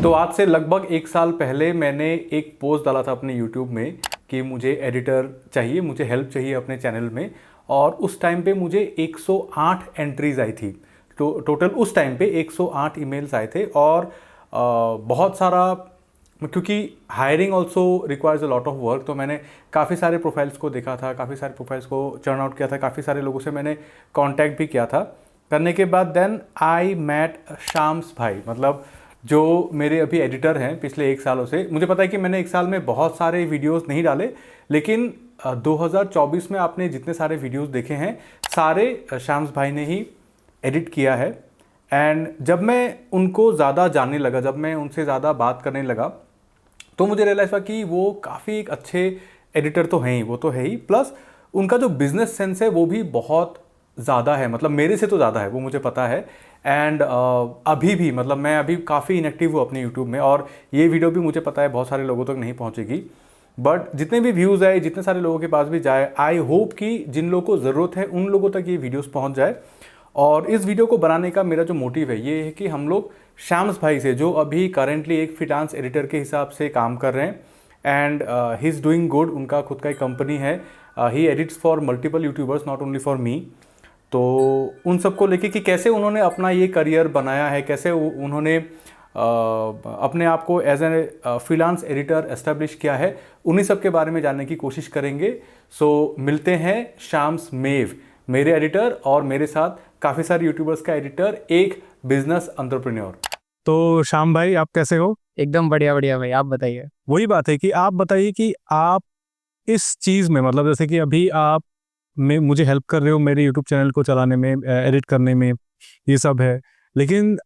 तो आज से लगभग 1 साल पहले मैंने एक पोस्ट डाला था अपने यूट्यूब में कि मुझे एडिटर चाहिए, मुझे हेल्प चाहिए अपने चैनल में। और उस टाइम पे मुझे 108 एंट्रीज आई थी। तो टोटल उस टाइम पे 108 ईमेल्स आए थे। और बहुत सारा, क्योंकि hiring also requires a lot of work, तो मैंने काफ़ी सारे प्रोफाइल्स को देखा था, काफ़ी सारे प्रोफाइल्स को चर्न आउट किया था, काफ़ी सारे लोगों से मैंने कांटेक्ट भी किया था। करने के बाद देन आई मैट शाम्स भाई, मतलब जो मेरे अभी एडिटर हैं पिछले 1 सालों से। मुझे पता है कि मैंने 1 साल में बहुत सारे वीडियोस नहीं डाले, लेकिन 2024 में आपने जितने सारे वीडियोस देखे हैं सारे शाम्स भाई ने ही एडिट किया है। एंड जब मैं उनको ज़्यादा जानने लगा, जब मैं उनसे ज़्यादा बात करने लगा, तो मुझे रियलाइज़ हुआ कि वो काफ़ी एक अच्छे एडिटर तो हैं ही, वो तो है ही, प्लस उनका जो बिजनेस सेंस है वो भी बहुत ज़्यादा है, मतलब मेरे से तो ज़्यादा है, वो मुझे पता है। एंड अभी भी, मतलब मैं अभी काफ़ी इनएक्टिव हूँ अपने यूट्यूब में, और ये वीडियो भी मुझे पता है बहुत सारे लोगों तक नहीं पहुँचेगी, बट जितने भी व्यूज़ आए, जितने सारे लोगों के पास भी जाए, आई होप कि जिन लोगों को ज़रूरत है उन लोगों तक ये वीडियोस पहुंच जाए। और इस वीडियो को बनाने का मेरा जो मोटिव है ये है कि हम लोग शाम्स भाई से, जो अभी करेंटली एक फ्रीलांस एडिटर के हिसाब से काम कर रहे हैं, and he is doing good, उनका खुद का एक कंपनी है, he edits for multiple YouTubers, not only for me. तो उन सबको लेके कि कैसे उन्होंने अपना ये करियर बनाया है, कैसे उन्होंने अपने आप को as a freelance editor establish किया है, उन्हीं सब के बारे में जानने की कोशिश करेंगे। सो मिलते हैं शाम्स मेव, मेरे एडिटर और मेरे साथ काफ़ी सारे यूट्यूबर्स का एडिटर, एक बिजनेस एंटरप्रेन्योर। तो श्याम भाई, आप कैसे हो? एकदम बढ़िया बढ़िया भाई, आप बताइए। वही बात है कि आप बताइए कि आप इस चीज़ में, मतलब जैसे कि अभी आप मुझे हेल्प कर रहे हो मेरे यूट्यूब चैनल को चलाने में, एडिट करने में, ये सब है। लेकिन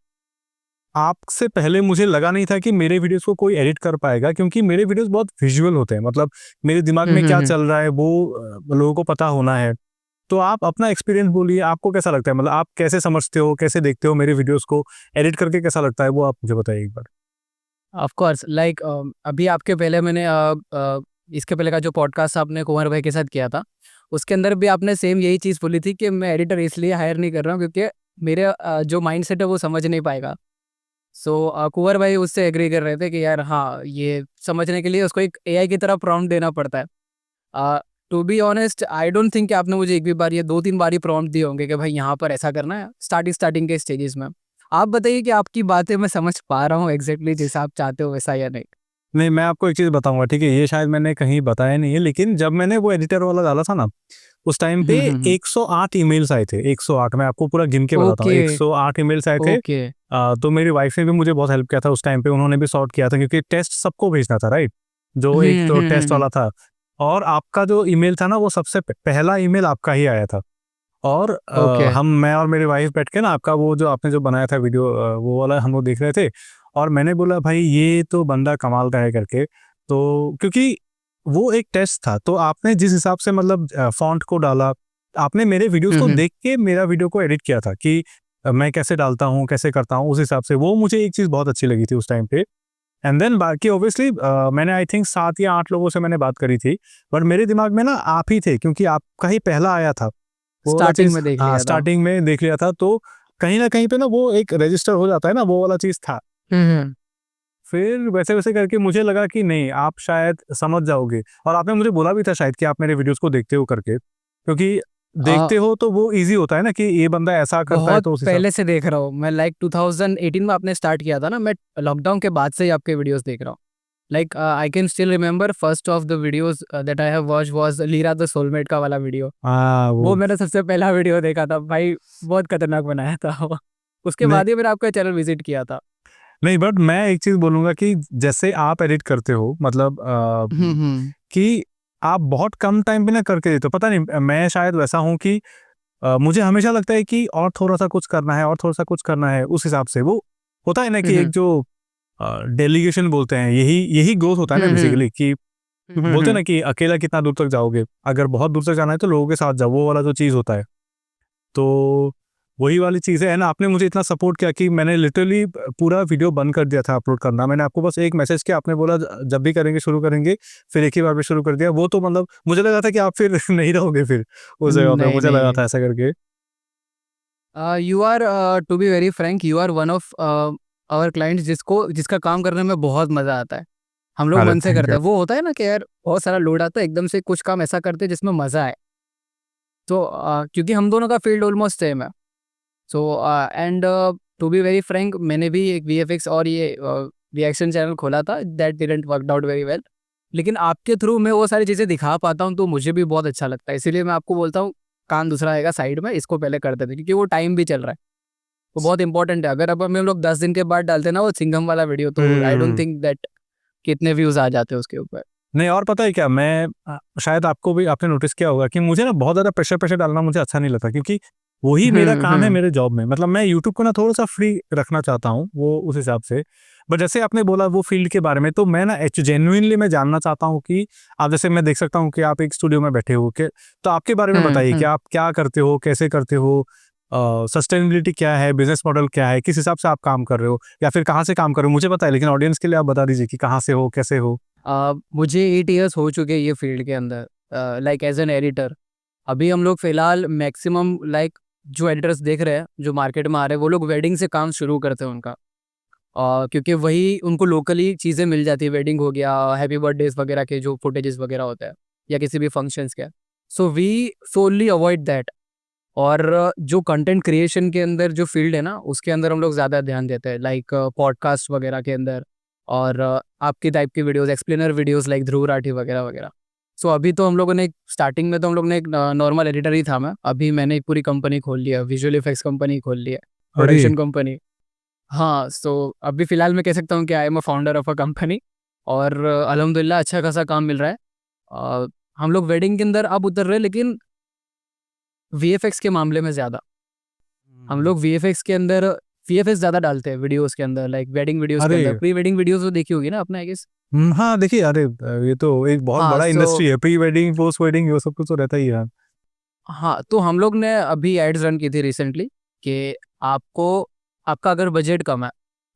आपसे पहले मुझे लगा नहीं था कि मेरे वीडियोस को कोई एडिट कर पाएगा, क्योंकि मेरे वीडियोस बहुत विजुअल होते हैं। मतलब मेरे दिमाग में क्या चल रहा है वो लोगों को पता होना है। तो आप अपना एक्सपीरियंस बोलिए, आपको कैसा लगता है? मतलब आप कैसे समझते हो, कैसे देखते हो मेरे वीडियोस को? एडिट करके कैसा लगता है वो आप मुझे बताइए एक बार। ऑफ कोर्स, लाइक अभी आपके पहले मैंने इसके पहले का जो पॉडकास्ट आपने कुंवर भाई के साथ किया था, उसके अंदर भी आपने सेम यही चीज़ बोली थी कि मैं एडिटर इसलिए हायर नहीं कर रहा हूँ क्योंकि मेरे जो माइंडसेट है वो समझ नहीं पाएगा। सो कुंवर भाई उससे एग्री कर रहे थे कि यार हाँ, ये समझने के लिए उसको एक एआई की तरह प्रॉम्प्ट देना पड़ता है। To be honest, I don't think कि आपने मुझे एक भी बार, ये 2-3 बार ही प्रॉम्प्ट दिए होंगे कि भाई यहाँ पर ऐसा करना है स्टार्टिंग के स्टेजेस में। आप बताइए कि आपकी बातें मैं समझ पा रहा हूँ एग्जैक्टली जैसा आप चाहते हो वैसा या नहीं? नहीं, मैं आपको एक चीज़ बताऊंगा, ठीक है? ये शायद मैंने कहीं बताया नहीं है, लेकिन जब मैंने वो एडिटर वाला डाला था ना, उस टाइम पे हम्म। 108 ईमेल्स आए थे। 108, मैं आपको पूरा गिन के बताता हूँ। ओके 108 ईमेल्स आए थे। ओके। तो मेरी वाइफ ने भी मुझे बहुत हेल्प किया था उस टाइम पे, उन्होंने भी सॉर्ट किया था, क्योंकि टेस्ट सबको भेजना था, राइट? जो एक तो टेस्ट हम्म। वाला था, और आपका जो ईमेल था ना, वो सबसे पहला ईमेल आपका ही आया था। और ओके। मैं और मेरी वाइफ बैठ के ना, आपका वो जो आपने जो बनाया था वीडियो, वो वाला हम लोग देख रहे थे। और मैंने बोला भाई ये तो बंदा कमाल का है करके। तो क्योंकि वो एक टेस्ट था, तो आपने जिस हिसाब से मतलब फॉन्ट को डाला, आपने मेरे वीडियोस को हम्म। देख के मेरा वीडियो को एडिट किया था कि मैं कैसे डालता हूँ, कैसे करता हूँ, उस हिसाब से। वो मुझे एक चीज़ बहुत अच्छी लगी थी उस टाइम पे। एंड देन बाकी ऑब्वियसली मैंने आई थिंक 7 या 8 लोगों से मैंने बात करी थी, बट मेरे दिमाग में ना आप ही थे, क्योंकि आपका ही पहला आया था। वो वाला स्टार्टिंग चीज़, में देख हाँ, लिया था। स्टार्टिंग में देख लिया था, तो कहीं न कहीं पे ना वो एक रजिस्टर हो जाता है ना, वो वाला चीज़ था। हम्म। फिर वैसे-वैसे करके मुझे लगा कि नहीं, आप शायद समझ जाओगे, और आपने मुझे बोला भी था शायद कि आप मेरे वीडियोज़ को देखते हो करके, क्योंकि आ, देखते हो तो वो ईज़ी होता है ना कि ये बंदा ऐसा करता है बहुत तो उस हिसाब। पहले से देख रहा हूँ मैं, लाइक 2018 में आपने स्टार्ट किया था ना, मैं लॉकडाउन के बाद से ही आपके वीडियोस देख रहा हूँ। Like I can still remember first of the videos that I have watched was lira the soulmate का वाला वीडियो। हाँ, वो वो मैंने सबसे पहला वीडियो देखा था भाई, बहुत खतरनाक बनाया था वो। उसके नहीं, बाद ही मैंने आपका चैनल विजिट किया था। नहीं, बट मैं एक चीज़ बोलूँगा कि जैसे आप एडिट करते हो, मतलब हम्म। कि आप बहुत कम टाइम पे ना करके देते हो। पता नहीं, मैं शायद वैसा हूँ कि मुझे हमेशा लगता है कि और थोड़ा-सा कुछ करना है, और थोड़ा-सा कुछ करना है, उस हिसाब से। वो होता है ना कि एक हम्म। जो डेलीगेशन बोलते हैं, यही यही ग्रोथ होता है ना हम्म। बेसिकली, कि बोलते हैं हम्म। ना कि अकेला कितना दूर तक जाओगे, अगर बहुत दूर तक जाना है तो लोगों के साथ जाओ, वो वाला जो चीज़ होता है। तो वही वाली चीज़ है ना, आपने मुझे इतना सपोर्ट किया कि मैंने लिटरली पूरा वीडियो बंद कर दिया था अपलोड करना। मैंने आपको बस एक मैसेज किया, आपने बोला जब भी करेंगे शुरू करेंगे, फिर एक ही बार में शुरू कर दिया। वो तो मतलब मुझे लगा था कि आप फिर नहीं रहोगे फिर उस जगह पे, नहीं मुझे लगा नहीं, था ऐसा करके। You are, to be very frank, you are one of our clients जिसका काम करने में बहुत मजा आता है, हम लोग अरे मन से थैंक करते यू। हैं। वो होता है ना कि यार बहुत सारा लोड आता है, एकदम से कुछ काम ऐसा करते हैं जिसमें मजा आए। तो क्योंकि हम दोनों का फील्ड ऑलमोस्ट सेम है, so and to be very frank, मैंने भी एक वीएफएक्स और ये रिएक्शन चैनल खोला था, that didn't worked out very well. लेकिन आपके थ्रू मैं वो सारी चीज़ें दिखा पाता हूँ तो मुझे भी बहुत अच्छा लगता है। इसीलिए मैं आपको बोलता हूँ, काम दूसरा आएगा साइड में, इसको पहले कर देते, क्योंकि वो टाइम भी चल रहा है, वो बहुत इंपॉर्टेंट है। अगर अब हम लोग 10 दिन के बाद डालते ना वो सिंघम वाला वीडियो, तो आई डोंट थिंक दैट कितने व्यूज आ जाते हैं उसके ऊपर। नहीं, और पता है क्या, मैं शायद आपको भी आपने नोटिस किया होगा कि मुझे ना बहुत ज़्यादा प्रेशर प्रेशर डालना मुझे अच्छा नहीं लगता, क्योंकि वही मेरा काम है हम्म। मेरे जॉब में। मतलब मैं यूट्यूब को ना थोड़ा सा फ्री रखना चाहता हूँ, वो उस हिसाब से। बट जैसे आपने बोला वो फील्ड के बारे में, तो मैं ना जेन्युइनली मैं जानना चाहता हूँ कि आप, जैसे मैं देख सकता हूँ कि आप एक स्टूडियो में बैठे हो के, तो आपके बारे में बताइए कि हम्म। आप क्या करते हो, कैसे करते हो, सस्टेनेबिलिटी क्या है, बिजनेस मॉडल क्या है, किस हिसाब से आप काम कर रहे हो, या फिर कहाँ से काम कर रहे हो, मुझे पता है, लेकिन ऑडियंस के लिए आप बता दीजिए कि कहाँ से हो, कैसे हो। मुझे 8 ईयर्स हो चुके हैं ये फील्ड के अंदर, लाइक एज एन एडिटर। अभी हम लोग फिलहाल मैक्सिमम लाइक जो एडिटर्स देख रहे हैं जो मार्केट में आ रहे हैं, वो लोग वेडिंग से काम शुरू करते हैं उनका, क्योंकि वही उनको लोकली चीज़ें मिल जाती है। वेडिंग हो गया, हैप्पी बर्थडेज वगैरह के जो फुटेजेस वगैरह होते हैं, या किसी भी फंक्शंस के, सो वी सोनली अवॉइड दैट। और जो कंटेंट क्रिएशन के अंदर जो फील्ड है ना, उसके अंदर हम लोग ज़्यादा ध्यान देते हैं, लाइक पॉडकास्ट वगैरह के अंदर, और आपकी टाइप की videos, explainer videos like Dhruv Rathee वगैरह वगैरह। सो अभी तो हम लोगों ने स्टार्टिंग में तो हम लोग ने एक नॉर्मल एडिटर ही था मैं, अभी मैंने एक पूरी कंपनी खोल लिया, विजुअल इफेक्ट्स कंपनी खोल लिया, अरे प्रोडक्शन कंपनी। हाँ, सो अभी फ़िलहाल मैं कह सकता हूँ कि I am a founder of a company, और अल्हम्दुलिल्लाह अच्छा खासा काम मिल रहा है। हम लोग वेडिंग के अंदर अब उतर रहे हैं, लेकिन वीएफएक्स के मामले में ज़्यादा। हम लोग वीएफएक्स के अंदर वीएफएक्स ज़्यादा डालते हैं वीडियोज़ के अंदर, लाइक वेडिंग वीडियोज़ के अरे अंदर। प्री वेडिंग वीडियोज़ तो देखी होगी ना आपने, आई गेस? हाँ, देखिए, अरे ये तो एक बहुत हाँ, बड़ा सो इंडस्ट्री है, प्री वेडिंग, पोस्ट वेडिंग, ये सब कुछ तो रहता ही है। हाँ, तो हम लोग ने अभी एड्स रन की थी रिसेंटली कि आपको आपका अगर बजट कम है,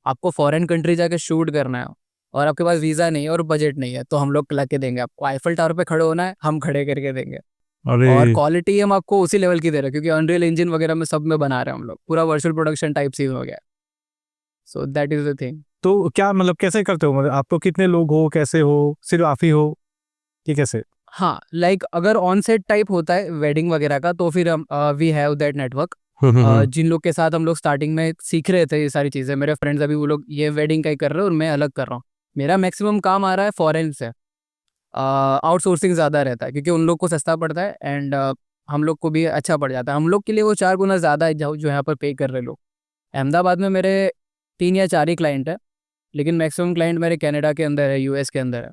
आपको फॉरेन कंट्री जाके शूट करना है, और आपके पास वीज़ा नहीं है और बजट नहीं है, तो हम लोग ला के देंगे आपको। आईफल टावर पे खड़े होना है, हम खड़े करके देंगे। अरे और क्वालिटी हम आपको उसी लेवल की दे रहे हैं, क्योंकि अनरियल इंजन वगैरह में सब में बना रहे हैं हम लोग, पूरा वर्चुअल प्रोडक्शन टाइप सीन हो गया। So that is the thing. तो क्या मतलब कैसे करते हो, मतलब आपको कितने लोग हो, कैसे हो, सिर्फ आप ही हो कि कैसे? हाँ, लाइक अगर ऑन सेट टाइप होता है वेडिंग वगैरह का, तो फिर हम वी हैव दैट नेटवर्क। हम्म। जिन लोग के साथ हम लोग स्टार्टिंग में सीख रहे थे ये सारी चीज़ें, मेरे फ्रेंड्स अभी वो लोग ये वेडिंग का ही कर रहे हैं और मैं अलग कर रहा हूँ। मेरा मैक्सिमम काम आ रहा है फॉरेन से, आउटसोर्सिंग ज़्यादा रहता है, क्योंकि उन लोग को सस्ता पड़ता है, एंड हम लोग को भी अच्छा पड़ जाता है। हम लोग के लिए वो 4 गुना ज़्यादा है जो यहाँ पर पे कर रहे लोग। अहमदाबाद में मेरे 3 या 4 ही क्लाइंट है, लेकिन मैक्सिमम क्लाइंट मेरे कनाडा के अंदर है, यूएस के अंदर है।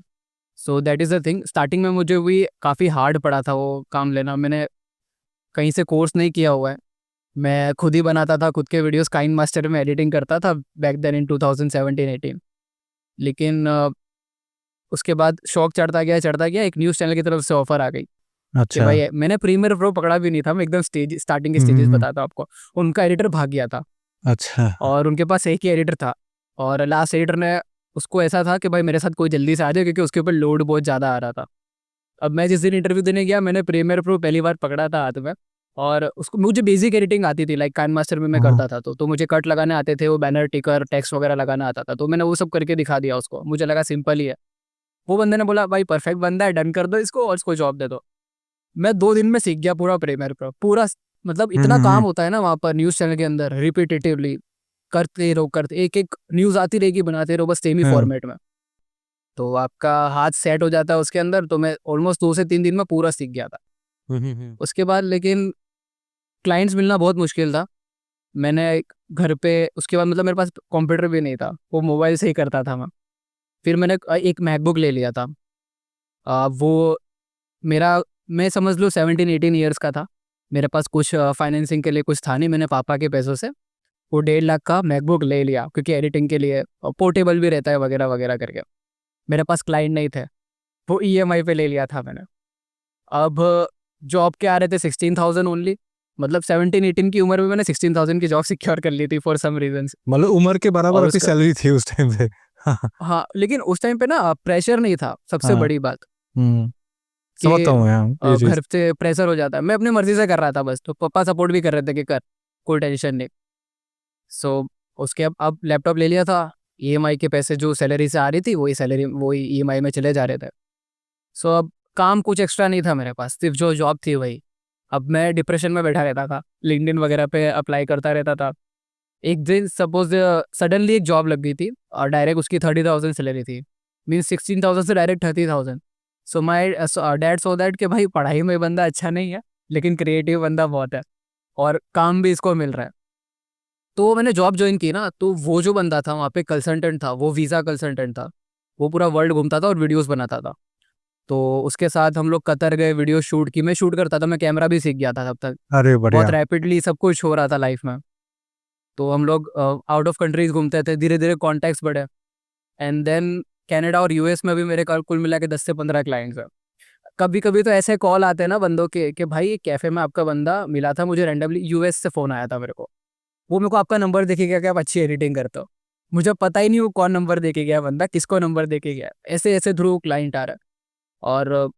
So that is the thing. Starting में मुझे भी काफ़ी हार्ड पड़ा था वो काम लेना। मैंने कहीं से कोर्स नहीं किया हुआ है, मैं खुद ही बनाता था खुद के वीडियोस, काइन मास्टर में एडिटिंग करता था बैक देन इन 2017-18। लेकिन उसके बाद शौक चढ़ता गया, एक न्यूज़ चैनल की तरफ से ऑफर आ गई कि अच्छा। भाई, मैंने प्रीमियर प्रो पकड़ा भी नहीं था, मैं एकदम स्टार्टिंग के स्टेजेस हम्म। बताता हूँ आपको। उनका एडिटर भाग गया था, अच्छा। और उनके पास एक ही एडिटर था, और लास्ट एडिटर ने उसको ऐसा था कि भाई मेरे साथ कोई जल्दी से आ जाए, क्योंकि उसके ऊपर लोड बहुत ज़्यादा आ रहा था। अब मैं जिस दिन इंटरव्यू देने गया, मैंने प्रीमियर प्रो पहली बार पकड़ा था हाथ में, और उसको मुझे बेसिक एडिटिंग आती थी, लाइक काइन मास्टर में मैं हाँ। करता था, तो मुझे कट लगाने आते थे, वो बैनर टिकर टेक्स्ट वगैरह लगाना आता था, तो मैंने वो सब करके दिखा दिया उसको। मुझे लगा सिंपल ही है। वो बंदे ने बोला भाई परफेक्ट बंदा है, डन कर दो इसको और इसको जॉब दे दो। मैं 2 दिन में सीख गया पूरा प्रीमियर प्रो, पूरा। मतलब इतना काम हम्म। होता है ना वहाँ पर न्यूज़ चैनल के अंदर, रिपीटेटिवली करते रहो, करते एक एक न्यूज़ आती रहेगी, बनाते रहो बस सेम ही हाँ। फॉर्मेट में, तो आपका हाथ सेट हो जाता है उसके अंदर। तो मैं ऑलमोस्ट 2 से 3 दिन में पूरा सीख गया था। उसके बाद लेकिन क्लाइंट्स मिलना बहुत मुश्किल था। मैंने एक घर पे उसके बाद, मतलब मेरे पास कंप्यूटर भी नहीं था, वो मोबाइल से ही करता था मैं। फिर मैंने एक मैकबुक ले लिया था। वो मेरा, मैं समझ लो 17-18 ईयर्स का था। मेरे पास कुछ फाइनेंसिंग के लिए कुछ था नहीं, मैंने पापा के पैसों से वो 1.5 लाख का मैकबुक ले लिया, क्योंकि एडिटिंग के लिए पोर्टेबल भी रहता है वगैरह वगैरह करके। मेरे पास क्लाइंट नहीं थे, वो ईएमआई पे ले लिया था मैंने। अब जॉब के आ रहे थे 16,000 ओनली, मतलब 17-18 की उम्र में मैंने 16,000 की जॉब सिक्योर कर ली थी फॉर सम रीजन। मतलब उम्र के बराबर और आपकी उसका, सैलरी थी उस टाइम पे। हाँ। हाँ, लेकिन उस टाइम पे ना प्रेशर नहीं था, सबसे हाँ। बड़ी बात हम्म। कि समझता हूँ यार ये चीज। घर से प्रेशर हो जाता है। मैं अपनी मर्जी से कर रहा था बस, तो पापा सपोर्ट भी कर रहे थे कि कर, कोई टेंशन नहीं। सो उसके अब लैपटॉप ले लिया था, ईएमआई के पैसे जो सैलरी से आ रही थी वही ईएमआई में चले जा रहे थे। सो अब काम कुछ एक्स्ट्रा नहीं था मेरे पास, सिर्फ जो जॉब थी वही। अब मैं डिप्रेशन में बैठा रहता था, लिंक्डइन वगैरह पे अप्लाई करता रहता था। एक दिन सपोज सडनली एक जॉब लग गई थी और डायरेक्ट उसकी 30,000 सैलरी थी, मीन्स 16,000 से direct 30,000। So my dad so that कि भाई पढ़ाई में बंदा अच्छा नहीं है लेकिन क्रिएटिव बंदा बहुत है और काम भी इसको मिल रहा है। तो मैंने जॉब ज्वाइन की ना, तो वो जो बंदा था वहाँ पे कंसल्टेंट था, वो वीज़ा कंसल्टेंट था। वो पूरा वर्ल्ड घूमता था और वीडियोस बनाता था। तो उसके साथ हम लोग कतर गए, वीडियो शूट की। मैं शूट करता था, मैं कैमरा भी सीख गया था तब तक। अरे बहुत बढ़िया। रैपिडली सब कुछ हो रहा था लाइफ में। तो हम लोग आउट ऑफ कंट्रीज घूमते थे, धीरे धीरे कॉन्टैक्ट्स बढ़े। एंड देन कनाडा और यूएस में भी मेरे कुल मिला के 10 से 15 क्लाइंट्स हैं। कभी कभी तो ऐसे कॉल आते हैं ना बंदों के कि भाई कैफ़े में आपका बंदा मिला था, मुझे रैंडमली यूएस से फ़ोन आया था मेरे को। वो मेरे को आपका नंबर देके गया कि आप अच्छी एडिटिंग करते हो। मुझे पता ही नहीं वो कौन नंबर देके गया बंदा, किसको नंबर देके गया। ऐसे ऐसे थ्रू क्लाइंट आ रहा है। और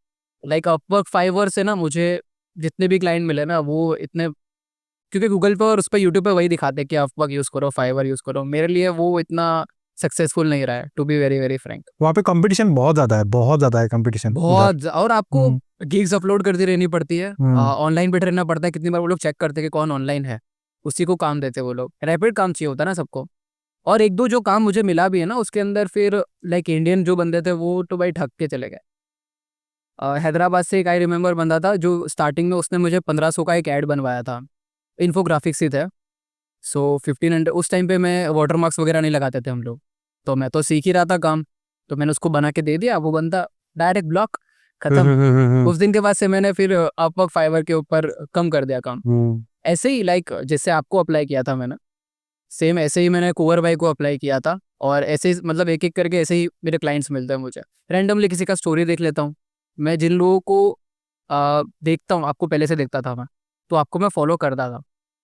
लाइक अपवर्क फाइवर से ना मुझे जितने भी क्लाइंट मिले ना वो इतने, क्योंकि गूगल पे और उस पर यूट्यूब पे वही दिखाते हैं कि अपवर्क यूज़ करो, फाइवर यूज़ करो। मेरे लिए वो इतना सक्सेसफुल नहीं रहा है, to be very very frank. वहाँ पे कंपटीशन बहुत ज़्यादा है, बहुत ज़्यादा है कंपटीशन उधर। और आपको हम्म, गिग्स अपलोड करती रहनी पड़ती है, हम्म। ऑनलाइन बैठे रहना पड़ता है। कितनी बार वो लोग चेक करते हैं कि कौन ऑनलाइन है, उसी को काम देते हैं वो लोग। रैपिड काम चाहिए होता है ना सबको। और एक दो जो काम मुझे मिला भी है ना उसके अंदर, फिर लाइक इंडियन जो बंदे थे वो तो भाई ठग के चले गए। हैदराबाद से एक आई रिमेंबर बंदा था जो स्टार्टिंग में उसने मुझे 1500 का एक ऐड बनवाया था। इन्फोग्राफिक्स ही थे। सो 1500 उस टाइम पे मैं वाटरमार्क्स वगैरह नहीं लगाते थे हम लोग, तो मैं तो सीख ही रहा था काम। तो मैंने उसको बना के दे दिया, वो बंदा डायरेक्ट ब्लॉक, खत्म। उस दिन के बाद से मैंने फिर अपवर्क फाइवर के ऊपर कम कर दिया काम। ऐसे ही लाइक जैसे आपको अप्लाई किया था मैंने, सेम ऐसे ही मैंने कुंवर भाई को अप्लाई किया था। और ऐसे ही मतलब एक एक करके ऐसे ही मेरे क्लाइंट्स मिलते हैं मुझे। रैंडमली किसी का स्टोरी देख लेता हूँ। मैं जिन लोगों को देखता हूँ, आपको पहले से देखता था मैं, तो आपको मैं फॉलो करता था।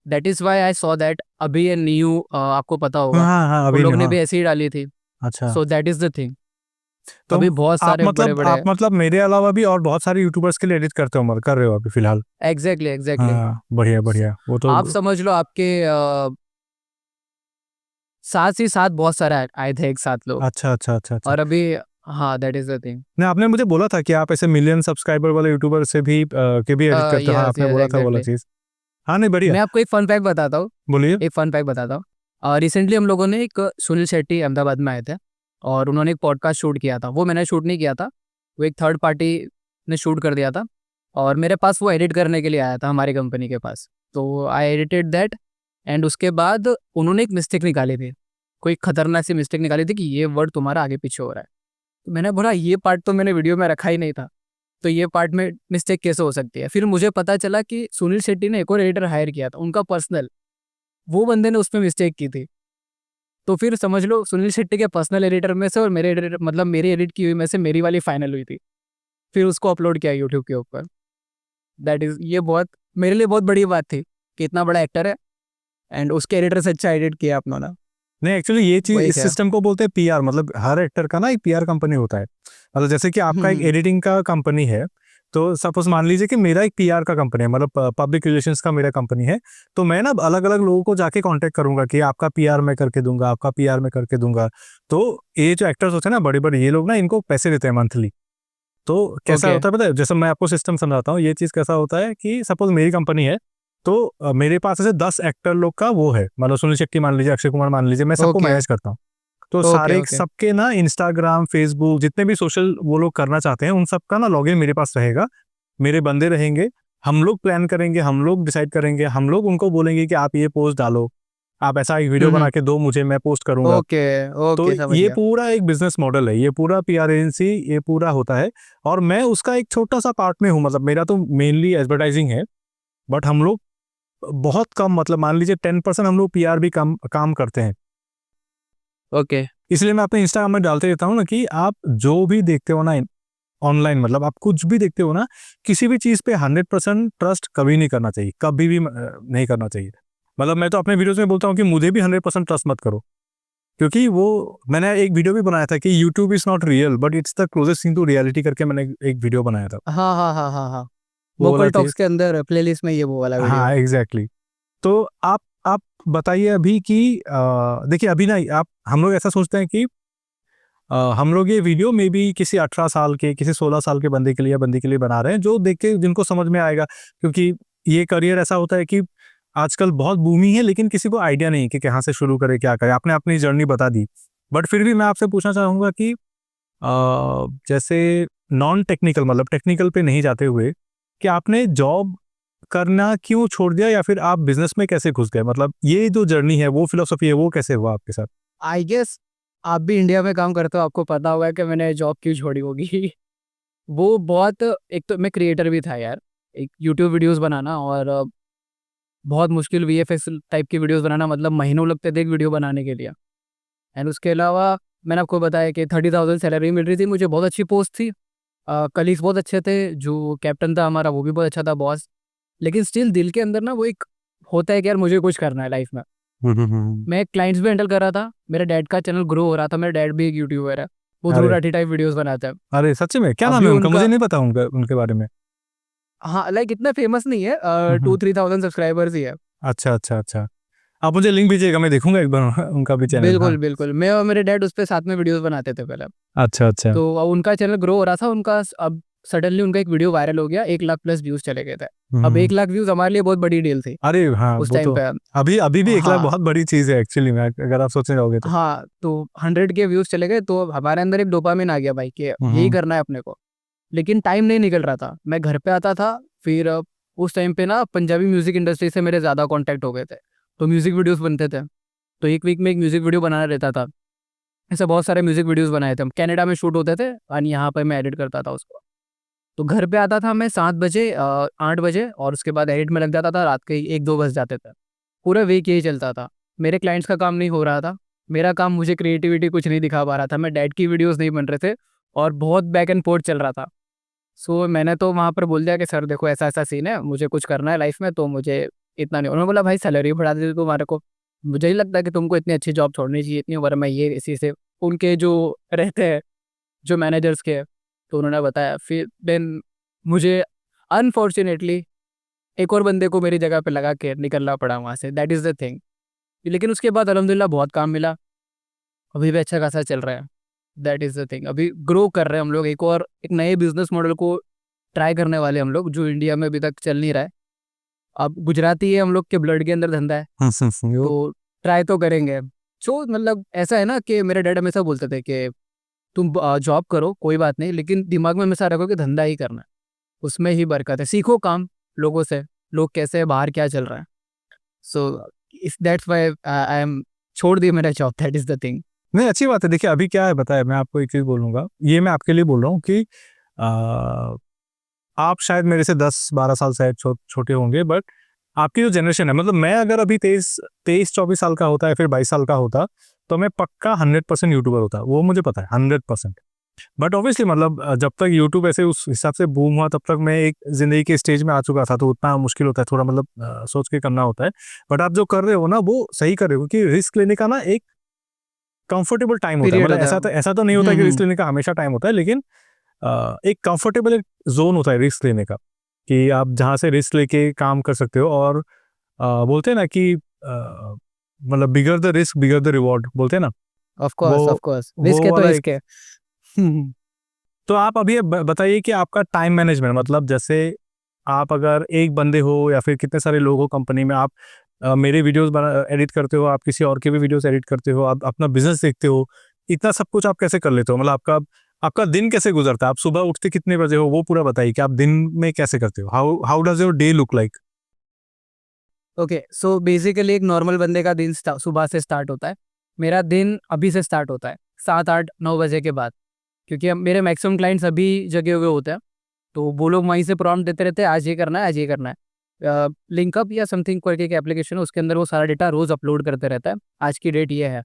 That is why I saw that अभी ये न्यू, आपको पता होगा, हाँ हाँ, उन अभी लोग नहीं, ने हाँ। भी ऐसे ही डाली थी। अच्छा। So that is the thing. तो अभी बहुत सारे बड़े बड़े, आप मतलब मेरे अलावा भी और बहुत सारे यूट्यूबर्स के लिए एडिट करते हो, कर रहे हो अभी फिलहाल? Exactly exactly. हाँ, बढ़िया बढ़िया, वो तो। आप समझ लो आपके साथ ही साथ बहुत सारे आए थे एक साथ लोग। अच्छा अच्छा अच्छा अच्छा। और अभी, हाँ दैट इज़ द थिंग। नहीं, आपने मुझे बोला था कि आप ऐसे मिलियन सब्सक्राइबर वाले यूट्यूबर से भी के भी एडिट करते हो। हाँ, यस आपने यस बोला था वो वाला एग्जैक्टली। चीज़। हाँ, नहीं, बढ़िया। मैं आपको एक फन फैक्ट बताता हूँ। बोलिए। एक फन फैक्ट बताता हूँ। रिसेंटली हम लोगों ने एक सुनील शेट्टी अहमदाबाद में आए थे और उन्होंने एक पॉडकास्ट शूट किया था। वो मैंने शूट नहीं किया था, वो एक थर्ड पार्टी ने शूट कर दिया था। और मेरे पास वो एडिट करने के लिए आया था हमारी कंपनी के पास। तो आई एडिटेड दैट। एंड उसके बाद उन्होंने एक मिस्टेक निकाली थी, कोई खतरनाक सी मिस्टेक निकाली थी कि ये वर्ड तुम्हारा आगे पीछे हो रहा है। तो मैंने बोला ये पार्ट तो मैंने वीडियो में रखा ही नहीं था, तो ये पार्ट में मिस्टेक कैसे हो सकती है। फिर मुझे पता चला कि सुनील शेट्टी ने एक और एडिटर हायर किया था, उनका पर्सनल, वो बंदे ने उसमें मिस्टेक की थी। तो फिर समझ लो सुनील शेट्टी के पर्सनल एडिटर में से और मेरे एडिटर मतलब मेरी एडिट की हुई में से मेरी वाली फाइनल हुई थी। फिर उसको अपलोड किया यूट्यूब के ऊपर। दैट इज़, ये बहुत मेरे लिए बहुत बड़ी बात थी कि इतना बड़ा एक्टर है एंड उसके एडिटर से अच्छा एडिट किया अपनों ने। नहीं, एक्चुअली ये चीज, वही इस है। सिस्टम को बोलते हैं पीआर। मतलब हर एक्टर का ना एक पीआर कंपनी होता है। मतलब जैसे कि आपका एक हम्म, एडिटिंग का कंपनी है, तो सपोज मान लीजिए कि मेरा एक पीआर का कंपनी है, मतलब पब्लिक रिलेशंस का मेरा कंपनी है। तो मैं ना अलग अलग लोगों को जाके कांटेक्ट करूंगा कि आपका पीआर मैं करके दूंगा, आपका पीआर मैं करके दूंगा। तो ये जो एक्टर्स होते हैं ना बड़े बड़े, ये लोग ना इनको पैसे देते हैं मंथली। तो कैसा ओके होता है पता है, जैसे मैं आपको सिस्टम समझाता हूँ। ये चीज़ कैसा होता है कि सपोज मेरी कंपनी है, तो मेरे पास ऐसे 10 एक्टर लोग का वो है। मतलब सुनील शेट्टी मान लीजिए, अक्षय कुमार मान लीजिए, मैं सबको ओके मैनेज करता हूँ। तो ओके सारे ओके सबके ना इंस्टाग्राम, फेसबुक, जितने भी सोशल वो लोग करना चाहते हैं, उन सबका ना लॉगिन मेरे पास रहेगा। मेरे बंदे रहेंगे, हम लोग प्लान करेंगे, हम लोग डिसाइड करेंगे, हम लोग उनको बोलेंगे कि आप ये पोस्ट डालो, आप ऐसा एक वीडियो बना हम्म के दो मुझे, मैं पोस्ट करूंगा। ओके तो ओके समझ ये गया। पूरा एक बिजनेस मॉडल है, ये पूरा पीआर एजेंसी, ये पूरा होता है। और मैं उसका एक छोटा सा पार्ट में हूँ। मतलब मेरा तो मेनली एडवर्टाइजिंग है, बट हम लोग बहुत कम, मतलब मान लीजिए 10% हम लोग पीआर भी काम करते हैं। ओके इसलिए मैं अपने इंस्टाग्राम में डालते रहता हूँ ना कि आप जो भी देखते हो ना ऑनलाइन, मतलब आप कुछ भी देखते हो ना, किसी भी चीज़ पे 100% ट्रस्ट कभी नहीं करना चाहिए, कभी भी नहीं करना चाहिए। मतलब मैं तो अपने वीडियोस में बोलता हूँ कि मुझे भी 100% ट्रस्ट मत करो। क्योंकि वो, मैंने एक वीडियो भी बनाया था कि YouTube is not real but it's the closest thing to reality करके, मैंने एक वीडियो बनाया था। हाँ हाँ हाँ हाँ हाँ। वो वाला वोकल चीज। टॉक्स के अंदर प्लेलिस्ट में ये वो वाला वीडियो हाँ, है। एग्जैक्टली। तो आप आप बताइए अभी कि देखिए अभी ना आप हम लोग ऐसा सोचते हैं कि हम लोग ये वीडियो में भी किसी 18 साल के किसी 16 साल के बंदे के लिए या बंदी के लिए बना रहे हैं जो देख के जिनको समझ में आएगा, क्योंकि ये करियर ऐसा होता है कि आजकल बहुत बूमी है लेकिन किसी को आइडिया नहीं कि कहाँ से शुरू करे क्या करे। आपने अपनी जर्नी बता दी, बट फिर भी मैं आपसे पूछना चाहूँगा कि जैसे नॉन टेक्निकल मतलब टेक्निकल पे नहीं जाते हुए कि आपने जॉब करना क्यों छोड़ दिया या फिर आप बिजनेस में कैसे घुस गए? मतलब ये जो जर्नी है वो फिलॉसफी है वो कैसे हुआ आपके साथ? आई गेस आप भी इंडिया में काम करते हो, आपको पता होगा कि मैंने जॉब क्यों छोड़ी होगी। वो बहुत, एक तो मैं क्रिएटर भी था यार, एक यूट्यूब वीडियोस बनाना और बहुत मुश्किल वीएफएक्स टाइप की वीडियोस बनाना, मतलब महीनों लगते थे एक वीडियो बनाने के लिए। एंड उसके अलावा मैंने आपको बताया कि 30,000 सैलरी मिल रही थी, मुझे बहुत अच्छी पोस्ट थी, कलीग्स बहुत अच्छे थे, जो कैप्टन था हमारा वो भी बहुत अच्छा था, बॉस। लेकिन स्टिल दिल के अंदर ना वो एक होता है कि यार मुझे कुछ करना है लाइफ में। मैं क्लाइंट्स भी हैंडल कर रहा था, मेरे डैड का चैनल ग्रो हो रहा था, मेरा डैड भी एक यूट्यूबर है, वो ध्रुव अरे राठी टाइप वीडियोस बनाता है। अरे सच में क्या नाम अभी है उनका? मुझे उनका, नहीं पता उनका उनके बारे में। हाँ लाइक इतना फेमस नहीं है, 2-3,000 सब्सक्राइबर्स ही है। अच्छा अच्छा अच्छा, आप मुझे लिंक भेजिएगा, मैं देखूंगा एक बार उनका भी चैनल। हाँ। बिल्कुल बिल्कुल, मैं और मेरे डैड उस पर साथ में वीडियोस बनाते थे पहले। अच्छा अच्छा। तो अब उनका चैनल ग्रो हो रहा था, उनका अब सडनली उनका एक वीडियो वायरल हो गया, 1 लाख प्लस व्यूज चले गए थे। अब 1 लाख व्यूज हमारे लिए बहुत बड़ी डील थी अरे हाँ उस वो टाइम तो पे। अभी अभी भी 1 लाख हाँ बहुत बड़ी चीज है एक्चुअली में अगर आप सोचने जाओगे तो। हाँ, तो 100 के व्यूज चले गए, तो हमारे अंदर एक डोपामिन आ गया भाई कि यही हम्म करना है अपने को। लेकिन टाइम नहीं निकल रहा था, मैं घर पे आता था, फिर उस टाइम पे ना पंजाबी म्यूजिक इंडस्ट्री से मेरे ज़्यादा कॉन्टैक्ट हो गए थे, तो म्यूजिक वीडियोस बनते थे। तो एक वीक में एक म्यूजिक वीडियो बनाना रहता था, ऐसे बहुत सारे म्यूजिक वीडियोस बनाए थे हम, कनाडा में शूट होते थे और यहाँ पर मैं एडिट करता था उसको। तो घर पे आता था मैं 7 बजे 8 बजे, और उसके बाद एडिट में लग जाता था, रात के 1-2 बज जाते थे। पूरा वीक यही चलता था, मेरे क्लाइंट्स का काम नहीं हो रहा था, मेरा काम, मुझे क्रिएटिविटी कुछ नहीं दिखा पा रहा था, मैं डैड की वीडियोस नहीं बन रहे थे, और बहुत बैक एंड फोर्थ चल रहा था। सो मैंने तो वहाँ पर बोल दिया कि सर देखो ऐसा ऐसा सीन है, मुझे कुछ करना है लाइफ में, तो मुझे इतना नहीं। उन्होंने बोला भाई सैलरी बढ़ा देते तुम्हारे को, मुझे ही लगता है कि तुमको इतनी अच्छी जॉब छोड़नी चाहिए, इतनी उम्र में ये इसी से, उनके जो रहते हैं जो मैनेजर्स के, तो उन्होंने बताया। फिर देन मुझे अनफॉर्चुनेटली एक और बंदे को मेरी जगह पे लगा के निकलना पड़ा वहाँ से, दैट इज़ द थिंग। लेकिन उसके बाद अल्हम्दुलिल्लाह बहुत काम मिला, अभी भी अच्छा खासा चल रहा है, दैट इज़ द थिंग। अभी ग्रो कर रहे हैं हम लोग, एक और एक नए बिजनेस मॉडल को ट्राई करने वाले हम लोग, जो इंडिया में अभी तक चल नहीं रहा है। अब गुजराती है हम लोग के ब्लड के अंदर धंधा है, यो, तो ट्राई तो करेंगे। जो मतलब ऐसा है ना कि मेरे डैड हमेशा बोलते थे कि तुम जॉब करो कोई बात नहीं, लेकिन दिमाग में हमेशा रखो कि धंधा ही करना है, उसमें ही बरकत है, सीखो काम लोगों से, लोग कैसे है बाहर क्या चल रहा है। सो इस दैट्स व्हाई आई एम छोड़ दी मेरा job, that is the thing. नहीं अच्छी बात है। देखिए अभी क्या है बताया, मैं आपको एक चीज बोलूंगा, ये मैं आपके लिए बोल रहा हूँ कि आ, आप शायद मेरे से 10-12 साल शायद छोटे होंगे, बट आपकी जो जनरेशन है, मतलब मैं अगर अभी 23-24 साल का होता है फिर 22 साल का होता, तो मैं पक्का 100% यूट्यूबर होता, वो मुझे पता है 100%। बट ऑब्वियसली मतलब जब तक यूट्यूब ऐसे उस हिसाब से बूम हुआ तब तक मैं एक जिंदगी के स्टेज में आ चुका था, तो उतना मुश्किल होता है थोड़ा, मतलब सोच के करना होता है। बट आप जो कर रहे हो ना वो सही कर रहे हो, क्योंकि रिस्क लेने का ना एक कंफर्टेबल टाइम होता है, पीरियड मतलब होता है। ऐसा तो नहीं होता कि रिस्क लेने का हमेशा टाइम होता है, लेकिन एक कंफर्टेबल जोन होता है रिस्क लेने का, कि आप जहाँ से रिस्क लेके काम कर सकते हो। और बोलते हैं ना कि मतलब bigger the risk bigger the reward बोलते हैं ना, ऑफ वो कोर्स रिस्क वो है तो वाला एक। रिस्क है। तो आप अभी बताइए कि आपका टाइम मैनेजमेंट, मतलब जैसे आप अगर एक बंदे हो या फिर कितने सारे लोग हो कंपनी में, आप मेरे वीडियोस बना एडिट करते हो, आप किसी और के भी वीडियोस एडिट करते हो, आप अपना बिजनेस देखते हो, इतना सब कुछ आप कैसे कर लेते हो? मतलब आपका आपका दिन कैसे गुजरता है? आप सुबह उठते कितने बजे हो वो पूरा बताइए कि आप दिन में कैसे करते हो, how how does your day look like? Okay, so basically एक नॉर्मल बंदे का दिन सुबह से स्टार्ट होता है, मेरा दिन अभी से स्टार्ट होता है 7-8-9 बजे के बाद, क्योंकि अब मेरे मैक्सिमम क्लाइंट्स अभी जगे हुए होते हैं, तो वो लोग वहीं से प्रॉम्प्ट देते रहते हैं, आज ये करना है, आज ये करना है। लिंकअप या समथिंग करके एक एप्लीकेशन है, उसके अंदर वो सारा डेटा रोज अपलोड करते रहता है, आज की डेट ये है,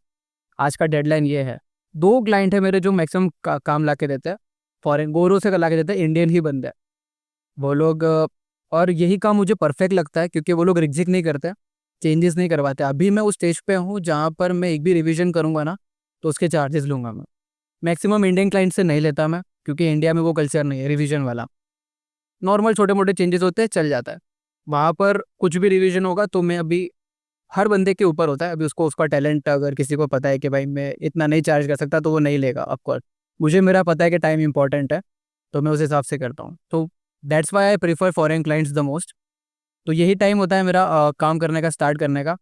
आज का डेडलाइन ये है। 2 क्लाइंट है मेरे जो मैक्सिमम काम ला के देते हैं, फॉरेन गोरों से ला के देते हैं, इंडियन ही बंदे हैं वो लोग। और यही काम मुझे परफेक्ट लगता है, क्योंकि वो लोग रिजेक्ट नहीं करते, चेंजेस नहीं करवाते। अभी मैं उस स्टेज पे हूँ जहाँ पर मैं एक भी रिवीजन करूँगा ना, तो उसके चार्जेस लूँगा मैं। मैक्सिमम इंडियन क्लाइंट से नहीं लेता मैं, क्योंकि इंडिया में वो कल्चर नहीं है रिवीजन वाला। नॉर्मल छोटे मोटे चेंजेस होते हैं, चल जाता है। वहाँ पर कुछ भी रिवीजन होगा तो मैं अभी हर बंदे के ऊपर होता है। अभी उसको उसका टैलेंट अगर किसी को पता है कि भाई मैं इतना नहीं चार्ज कर सकता तो वो नहीं लेगा ऑफकोर्स। मुझे मेरा पता है कि टाइम इंपॉर्टेंट है, तो मैं उस हिसाब से करता हूँ। तो that's why I prefer foreign clients the most. तो यही टाइम होता है मेरा काम करने का, स्टार्ट करने का।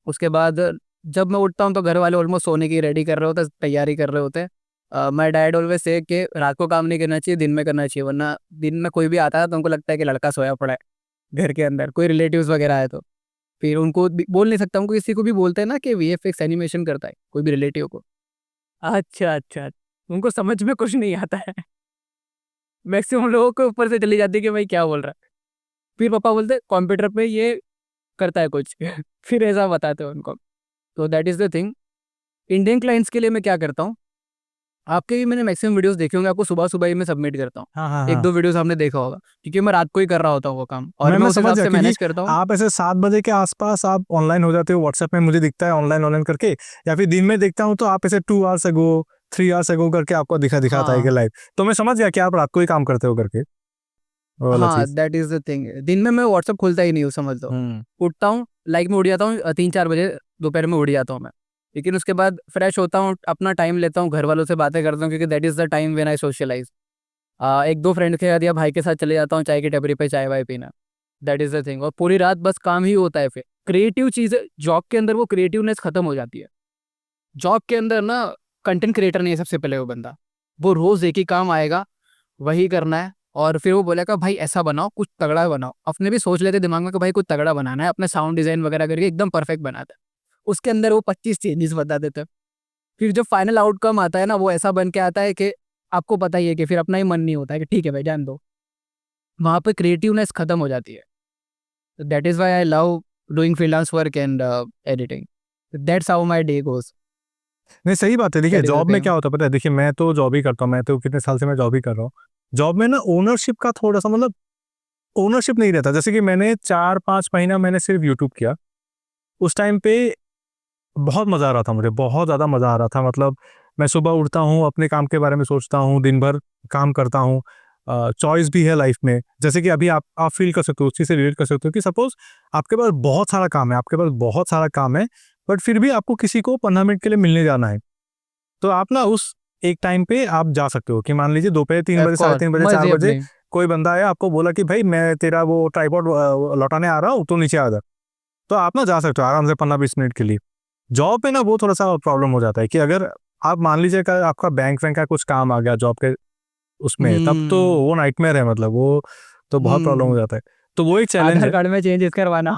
उसके बाद जब मैं उठता हूँ तो घर वाले ऑलमोस्ट सोने की रेडी कर रहे होते हैं, तैयारी कर रहे होते हैं। माय डैड ऑलवेज से कि रात को काम नहीं करना चाहिए, दिन में करना चाहिए, वरना दिन में कोई भी आता है तो उनको लगता है कि लड़का सोया पड़ा है घर के अंदर, कोई रिलेटिव्स वगैरह आए तो फिर उनको बोल नहीं सकता। उनको किसी को भी बोलते हैं ना कि वीएफएक्स एनिमेशन करता है, कोई भी रिलेटिव को। अच्छा अच्छा, उनको समझ में कुछ नहीं आता है। मैक्सिमम लोगों को ऊपर से चली जाती है कि भाई क्या बोल रहा है। फिर पापा बोलते हैं कंप्यूटर पे ये करता है कुछ। फिर ऐसा बताते हैं उनको। तो that is the thing. Indian clients के लिए मैं क्या करता हूँ, आपके भी मैंने मैक्सिमम वीडियोस देखे होंगे, आपको सुबह सुबह ही मैं सबमिट करता हूँ। हाँ हाँ एक हाँ। दो वीडियोस आपने देखा होगा, क्योंकि मैं रात को ही कर रहा होता हूँ वो काम, और मैं मैं उस समझ हिसाब गया, से क्योंकि मैनेज करता हूँ। आप ऐसे 7 बजे के आसपास आप ऑनलाइन हो जाते हो, व्हाट्सएप में मुझे दिखता है ऑनलाइन ऑनलाइन करके, या फिर दिन में देखता हूँ तो आप ऐसे 2 आवर्स अगो 3 आवर्स अगो करके आपको दिखाता है कि हाँ लाइव। तो मैं समझ गया कि आप रात को ही काम करते हो करके, वो वाला हाँ, चीज। That is the thing. दिन में मैं व्हाट्सअप खोलता ही नहीं हूँ, समझ लो। हम्म। उठता हूँ, लाइक मैं उठ जाता हूँ 3-4 बजे, दोपहर में उठ जाता हूँ मैं। लेकिन उसके बाद फ्रेश होता हूँ, अपना टाइम लेता हूँ, घर वालों से बातें करता हूँ, क्योंकि that is the time when I socialise. एक दो फ्रेंड के साथ या भाई के साथ चले जाता हूँ चाय की टपरी पे चाय वाय पीना। That is the thing. और पूरी रात बस काम ही होता है। फिर क्रिएटिव चीज़ें जॉब के अंदर, वो क्रिएटिवनेस खत्म हो जाती है। जॉब के अंदर ना कंटेंट क्रिएटर नहीं है सबसे पहले वो बंदा। वो रोज़ एक ही काम आएगा, वही करना है, और फिर वो बोलेगा भाई ऐसा बनाओ, कुछ तगड़ा बनाओ। अपने भी सोच लेते दिमाग में कि भाई कुछ तगड़ा बनाना है, अपने साउंड डिज़ाइन वगैरह करके एकदम परफेक्ट बनाता है। उसके अंदर वो 25 चेंजेस बता देते हैं। फिर जो फाइनल आउटकम आता है ना, वो ऐसा बन के आता है कि आपको पता ही है कि फिर अपना ही मन नहीं होता है कि ठीक है भाई जान दो। वहाँ पे क्रिएटिवनेस खत्म हो जाती है। That is why I love doing freelance work and editing. That's how my day goes. नहीं, सही बात है। देखिए दैट इज़ द जॉब में थिंग। क्या होता है पता है, देखिए मैं तो जॉब ही करता हूँ, मैं तो कितने साल से मैं जॉब ही कर रहा हूँ। जॉब में ना ओनरशिप का थोड़ा सा मतलब ओनरशिप नहीं रहता। जैसे कि मैंने 4-5 महीना मैंने सिर्फ यूट्यूब किया, उस टाइम पे बहुत मज़ा आ रहा था मुझे, बहुत ज़्यादा मज़ा आ रहा था। मतलब मैं सुबह उठता हूँ, अपने काम के बारे में सोचता हूँ, दिन भर काम करता हूँ। चॉइस भी है लाइफ में, जैसे कि अभी आप फील कर सकते हो, उस चीज़ से रिलेट कर सकते हो कि सपोज़ आपके पास बहुत सारा काम है, आपके पास बहुत सारा काम है, बट फिर भी आपको किसी को 15 मिनट के लिए मिलने जाना है। तो आप ना उस एक टाइम पे आप जा सकते हो कि मान लीजिए दोपहर 3 ऑफ बजे, साढ़े कोर्स 3 बजे, 4 मर्ज़ी बजे अपनी। कोई बंदा आया, आपको बोला कि भाई मैं तेरा वो ट्राइपॉड लौटाने आ रहा हूँ, तो नीचे आ जा। तो आप ना जा सकते हो आराम से 15-20 मिनट के लिए। जॉब पे ना वो थोड़ा-सा प्रॉब्लम हो जाता है कि अगर आप मान लीजिए कि आपका बैंक वैंक का कुछ काम आ गया जॉब के उसमें, तब तो हुँ, वो नाइटमेयर है, मतलब वो तो बहुत प्रॉब्लम हो हुँ। जाता है। तो वो एक चैलेंज आधार है। कार्ड में चेंजेस करवाना।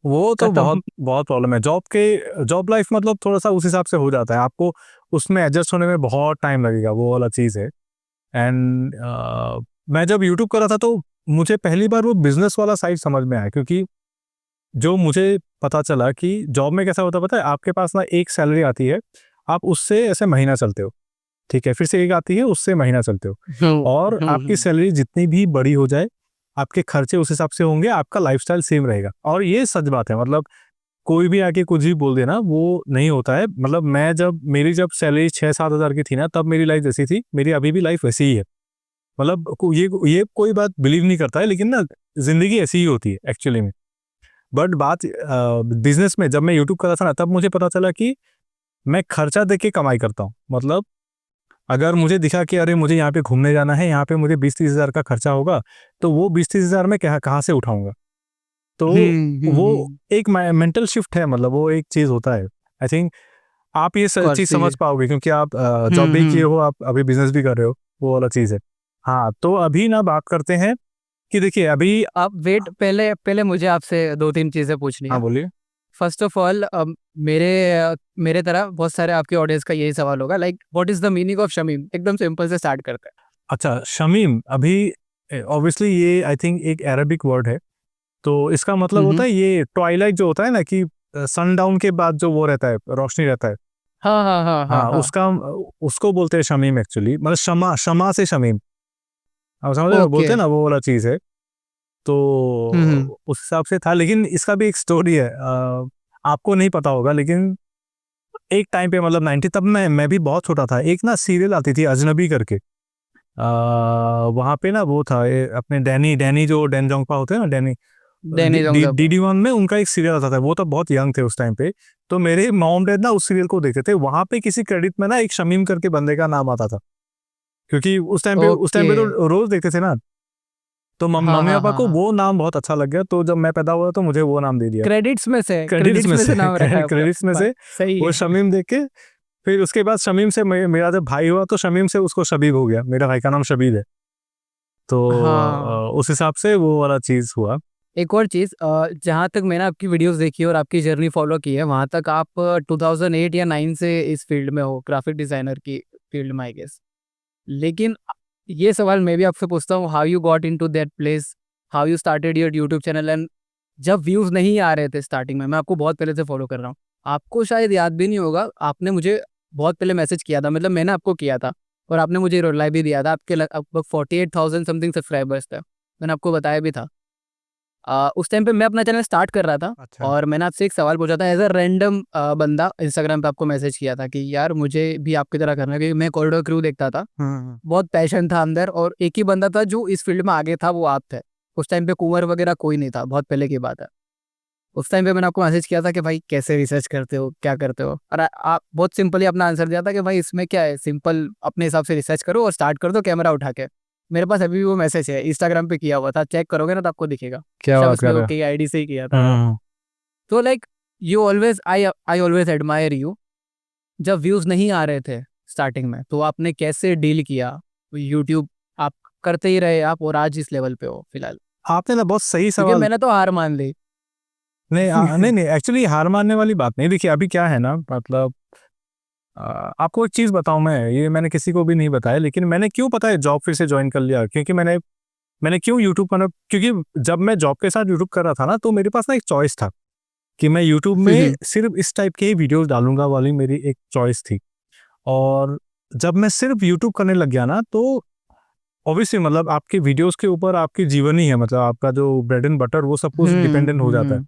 वो तो बहुत खत्म। बहुत प्रॉब्लम है। जॉब लाइफ मतलब थोड़ा-सा उस हिसाब से हो जाता है। आपको उसमें एडजस्ट होने में बहुत टाइम लगेगा, वो वाला चीज़ है। एंड मैं जब यूट्यूब कर रहा था तो मुझे पहली बार वो बिज़नेस वाला साइड समझ में आया, क्योंकि जो मुझे पता चला कि जॉब में कैसा होता है पता है, आपके पास ना एक सैलरी आती है, आप उससे ऐसे महीना चलते हो, ठीक है? फिर से एक आती है, उससे महीना चलते हो, हुँ, और आपकी हुँ। सैलरी जितनी भी बड़ी हो जाए, आपके खर्चे उस हिसाब से होंगे, आपका लाइफ़स्टाइल सेम रहेगा। और ये सच बात है, मतलब कोई भी आके कुछ भी बोल देना, वो नहीं होता है। मतलब मेरी जब सैलरी 6-7 हज़ार की थी ना, तब मेरी लाइफ़ जैसी थी, मेरी अभी भी लाइफ़ वैसी ही है। मतलब ये कोई बात बिलीव नहीं करता है, लेकिन ना ज़िंदगी ऐसी ही होती है एक्चुअली में। बट बात बिज़नेस में जब मैं यूट्यूब कर रहा था ना, तब मुझे पता चला कि मैं खर्चा देके कमाई करता हूँ। मतलब अगर मुझे दिखा कि अरे मुझे यहाँ पे घूमने जाना है, यहाँ पे मुझे 20-30 हज़ार का खर्चा होगा, तो वो 20-30 हज़ार मैं कहाँ से उठाऊँगा? तो हुँ, हुँ, वो हुँ। एक मेंटल शिफ्ट है, मतलब वो एक चीज़ होता है। आई थिंक आप ये चीज़ कोर्स समझ चीज़ें। पाओगे, क्योंकि आप जॉब हुँ, भी किए हुँ। हो, आप अभी बिज़नेस भी कर रहे हो, वो वाला चीज़ है। हाँ, तो अभी ना बात करते हैं कि देखिए अभी। आप वेट, पहले पहले मुझे आपसे 2-3 चीज़ें पूछनी हाँ, है। बोलिए। फर्स्ट ऑफ ऑल मेरे तरह बहुत सारे आपके ऑडियंस का यही सवाल होगा, like what is the meaning of Shamim? एकदम सिंपल से स्टार्ट करते हैं। अच्छा, शमीम अभी ऑब्वियसली ये आई थिंक एक अरबिक वर्ड है। तो इसका मतलब हुँ, होता हुँ। है ये ट्वाइलाइट जो होता है ना, कि सनडाउन के बाद जो वो रहता है, रोशनी रहता है। हाँ, हाँ, हाँ, हाँ, हाँ, हाँ। उसको बोलते हैं शमीम एक्चुअली, मतलब शमा शमा से शमीम। आप समझ रहे हो? ओके। बोलते हैं ना, वो वाला चीज़ है। हुँ, हुँ। तो उस हिसाब से था, लेकिन इसका भी एक स्टोरी है। आपको नहीं पता होगा, लेकिन एक टाइम पे मतलब 90, तब मैं भी बहुत छोटा था। एक ना सीरियल आती थी अजनबी करके। वहाँ पे ना वो था, ये अपने डैनी डैनी जो डैन जोंगपा होते हैं ना, डैनी, DD1 में उनका एक सीरियल आता था, वो तो बहुत यंग थे उस टाइम पे। तो मेरे मॉम डैड ना उस सीरियल को देखते थे, वहां पे किसी क्रेडिट में ना एक शमीम करके बंदे का नाम आता था, क्योंकि उस टाइम ओके। पे तो रोज देखते थे ना। तो हाँ मम्मी हाँ पापा हाँ को हाँ, वो नाम बहुत अच्छा लग गया, तो जब मैं पैदा हुआ तो मुझे वो नाम दे दिया, क्रेडिट्स में से क्रेडिट्स में से। नाम रखा है आपका। क्रेडिट्स में से सही वो है। शमीम देख के, फिर उसके बाद शमीम से मेरा जब भाई हुआ तो शमीम से उसको शबीब हो गया, मेरा भाई का नाम शबीब है। तो हाँ, उस हिसाब से वो वाला चीज हुआ। एक और चीज़, जहाँ तक मैंने आपकी वीडियोस देखी और आपकी जर्नी फॉलो की है, वहाँ तक आप 2008 या 9 से इस फील्ड में हो, ग्राफिक डिज़ाइनर की फील्ड में, आई गेस। लेकिन ये सवाल मैं भी आपसे पूछता हूँ, how you got into that place, how you started your YouTube channel, and जब व्यूज़ नहीं आ रहे थे स्टार्टिंग में, मैं आपको बहुत पहले से फॉलो कर रहा हूँ, आपको शायद याद भी नहीं होगा, आपने मुझे बहुत पहले मैसेज किया था, मतलब मैंने आपको किया था, और आपने मुझे रिप्लाई भी दिया था, आपके लगभग 48,000 समथिंग सब्सक्राइबर्स थे, मैंने आपको बताया भी था। उस टाइम पे मैं अपना चैनल स्टार्ट कर रहा था, अच्छा। और मैंने आपसे एक सवाल पूछा था एज अ रैंडम बंदा, इंस्टाग्राम पे आपको मैसेज किया था कि यार मुझे भी आपकी तरह करना है, क्योंकि मैं कॉरिडोर क्रू देखता था, बहुत पैशन था अंदर, और एक ही बंदा था जो इस फील्ड में आगे था, वो आप थे। उस टाइम पे कुंवर वगैरह कोई नहीं था, बहुत पहले की बात है। उस टाइम पे मैंने आपको मैसेज किया था कि भाई कैसे रिसर्च करते हो, क्या करते हो, और आप बहुत सिंपली अपना आंसर दिया था कि भाई इसमें क्या है, सिंपल अपने हिसाब से रिसर्च करो और स्टार्ट कर दो कैमरा उठा के। मेरे पास अभी भी वो मैसेज है, इंस्टाग्राम पे किया हुआ था, चेक करोगे ना तो आपको दिखेगा, क्या शायद बात कर उसमें रहे ओके आईडी से ही किया था। हो? तो like you always, I always admire you. जब व्यूज नहीं आ रहे थे स्टार्टिंग में, तो आपने कैसे डील किया, यूट्यूब आप करते ही रहे आप, और आज इस लेवल पे हो फिलहाल? आपने ना बहुत सही क्योंकि सवाल। मैंने तो हार मान ली। नहीं नहीं नहीं, एक्चुअली हार मानने वाली बात नहीं। देखिए अभी क्या है ना, मतलब आपको एक चीज बताऊं, मैं ये मैंने किसी को भी नहीं बताया, लेकिन मैंने क्यों पता है जॉब फिर से ज्वाइन कर लिया, क्योंकि मैंने क्यों यूट्यूब पर, क्योंकि जब मैं जॉब के साथ यूट्यूब कर रहा था ना, तो मेरे पास ना एक चॉइस था कि मैं यूट्यूब में सिर्फ इस टाइप के ही वीडियोस डालूंगा वाली मेरी एक चॉइस थी। और जब मैं सिर्फ यूट्यूब करने लग गया ना, तो ऑब्वियसली मतलब आपके वीडियोस के ऊपर आपकी जीवन ही है, मतलब आपका जो ब्रेड एंड बटर वो सब कुछ डिपेंडेंट हो जाता है।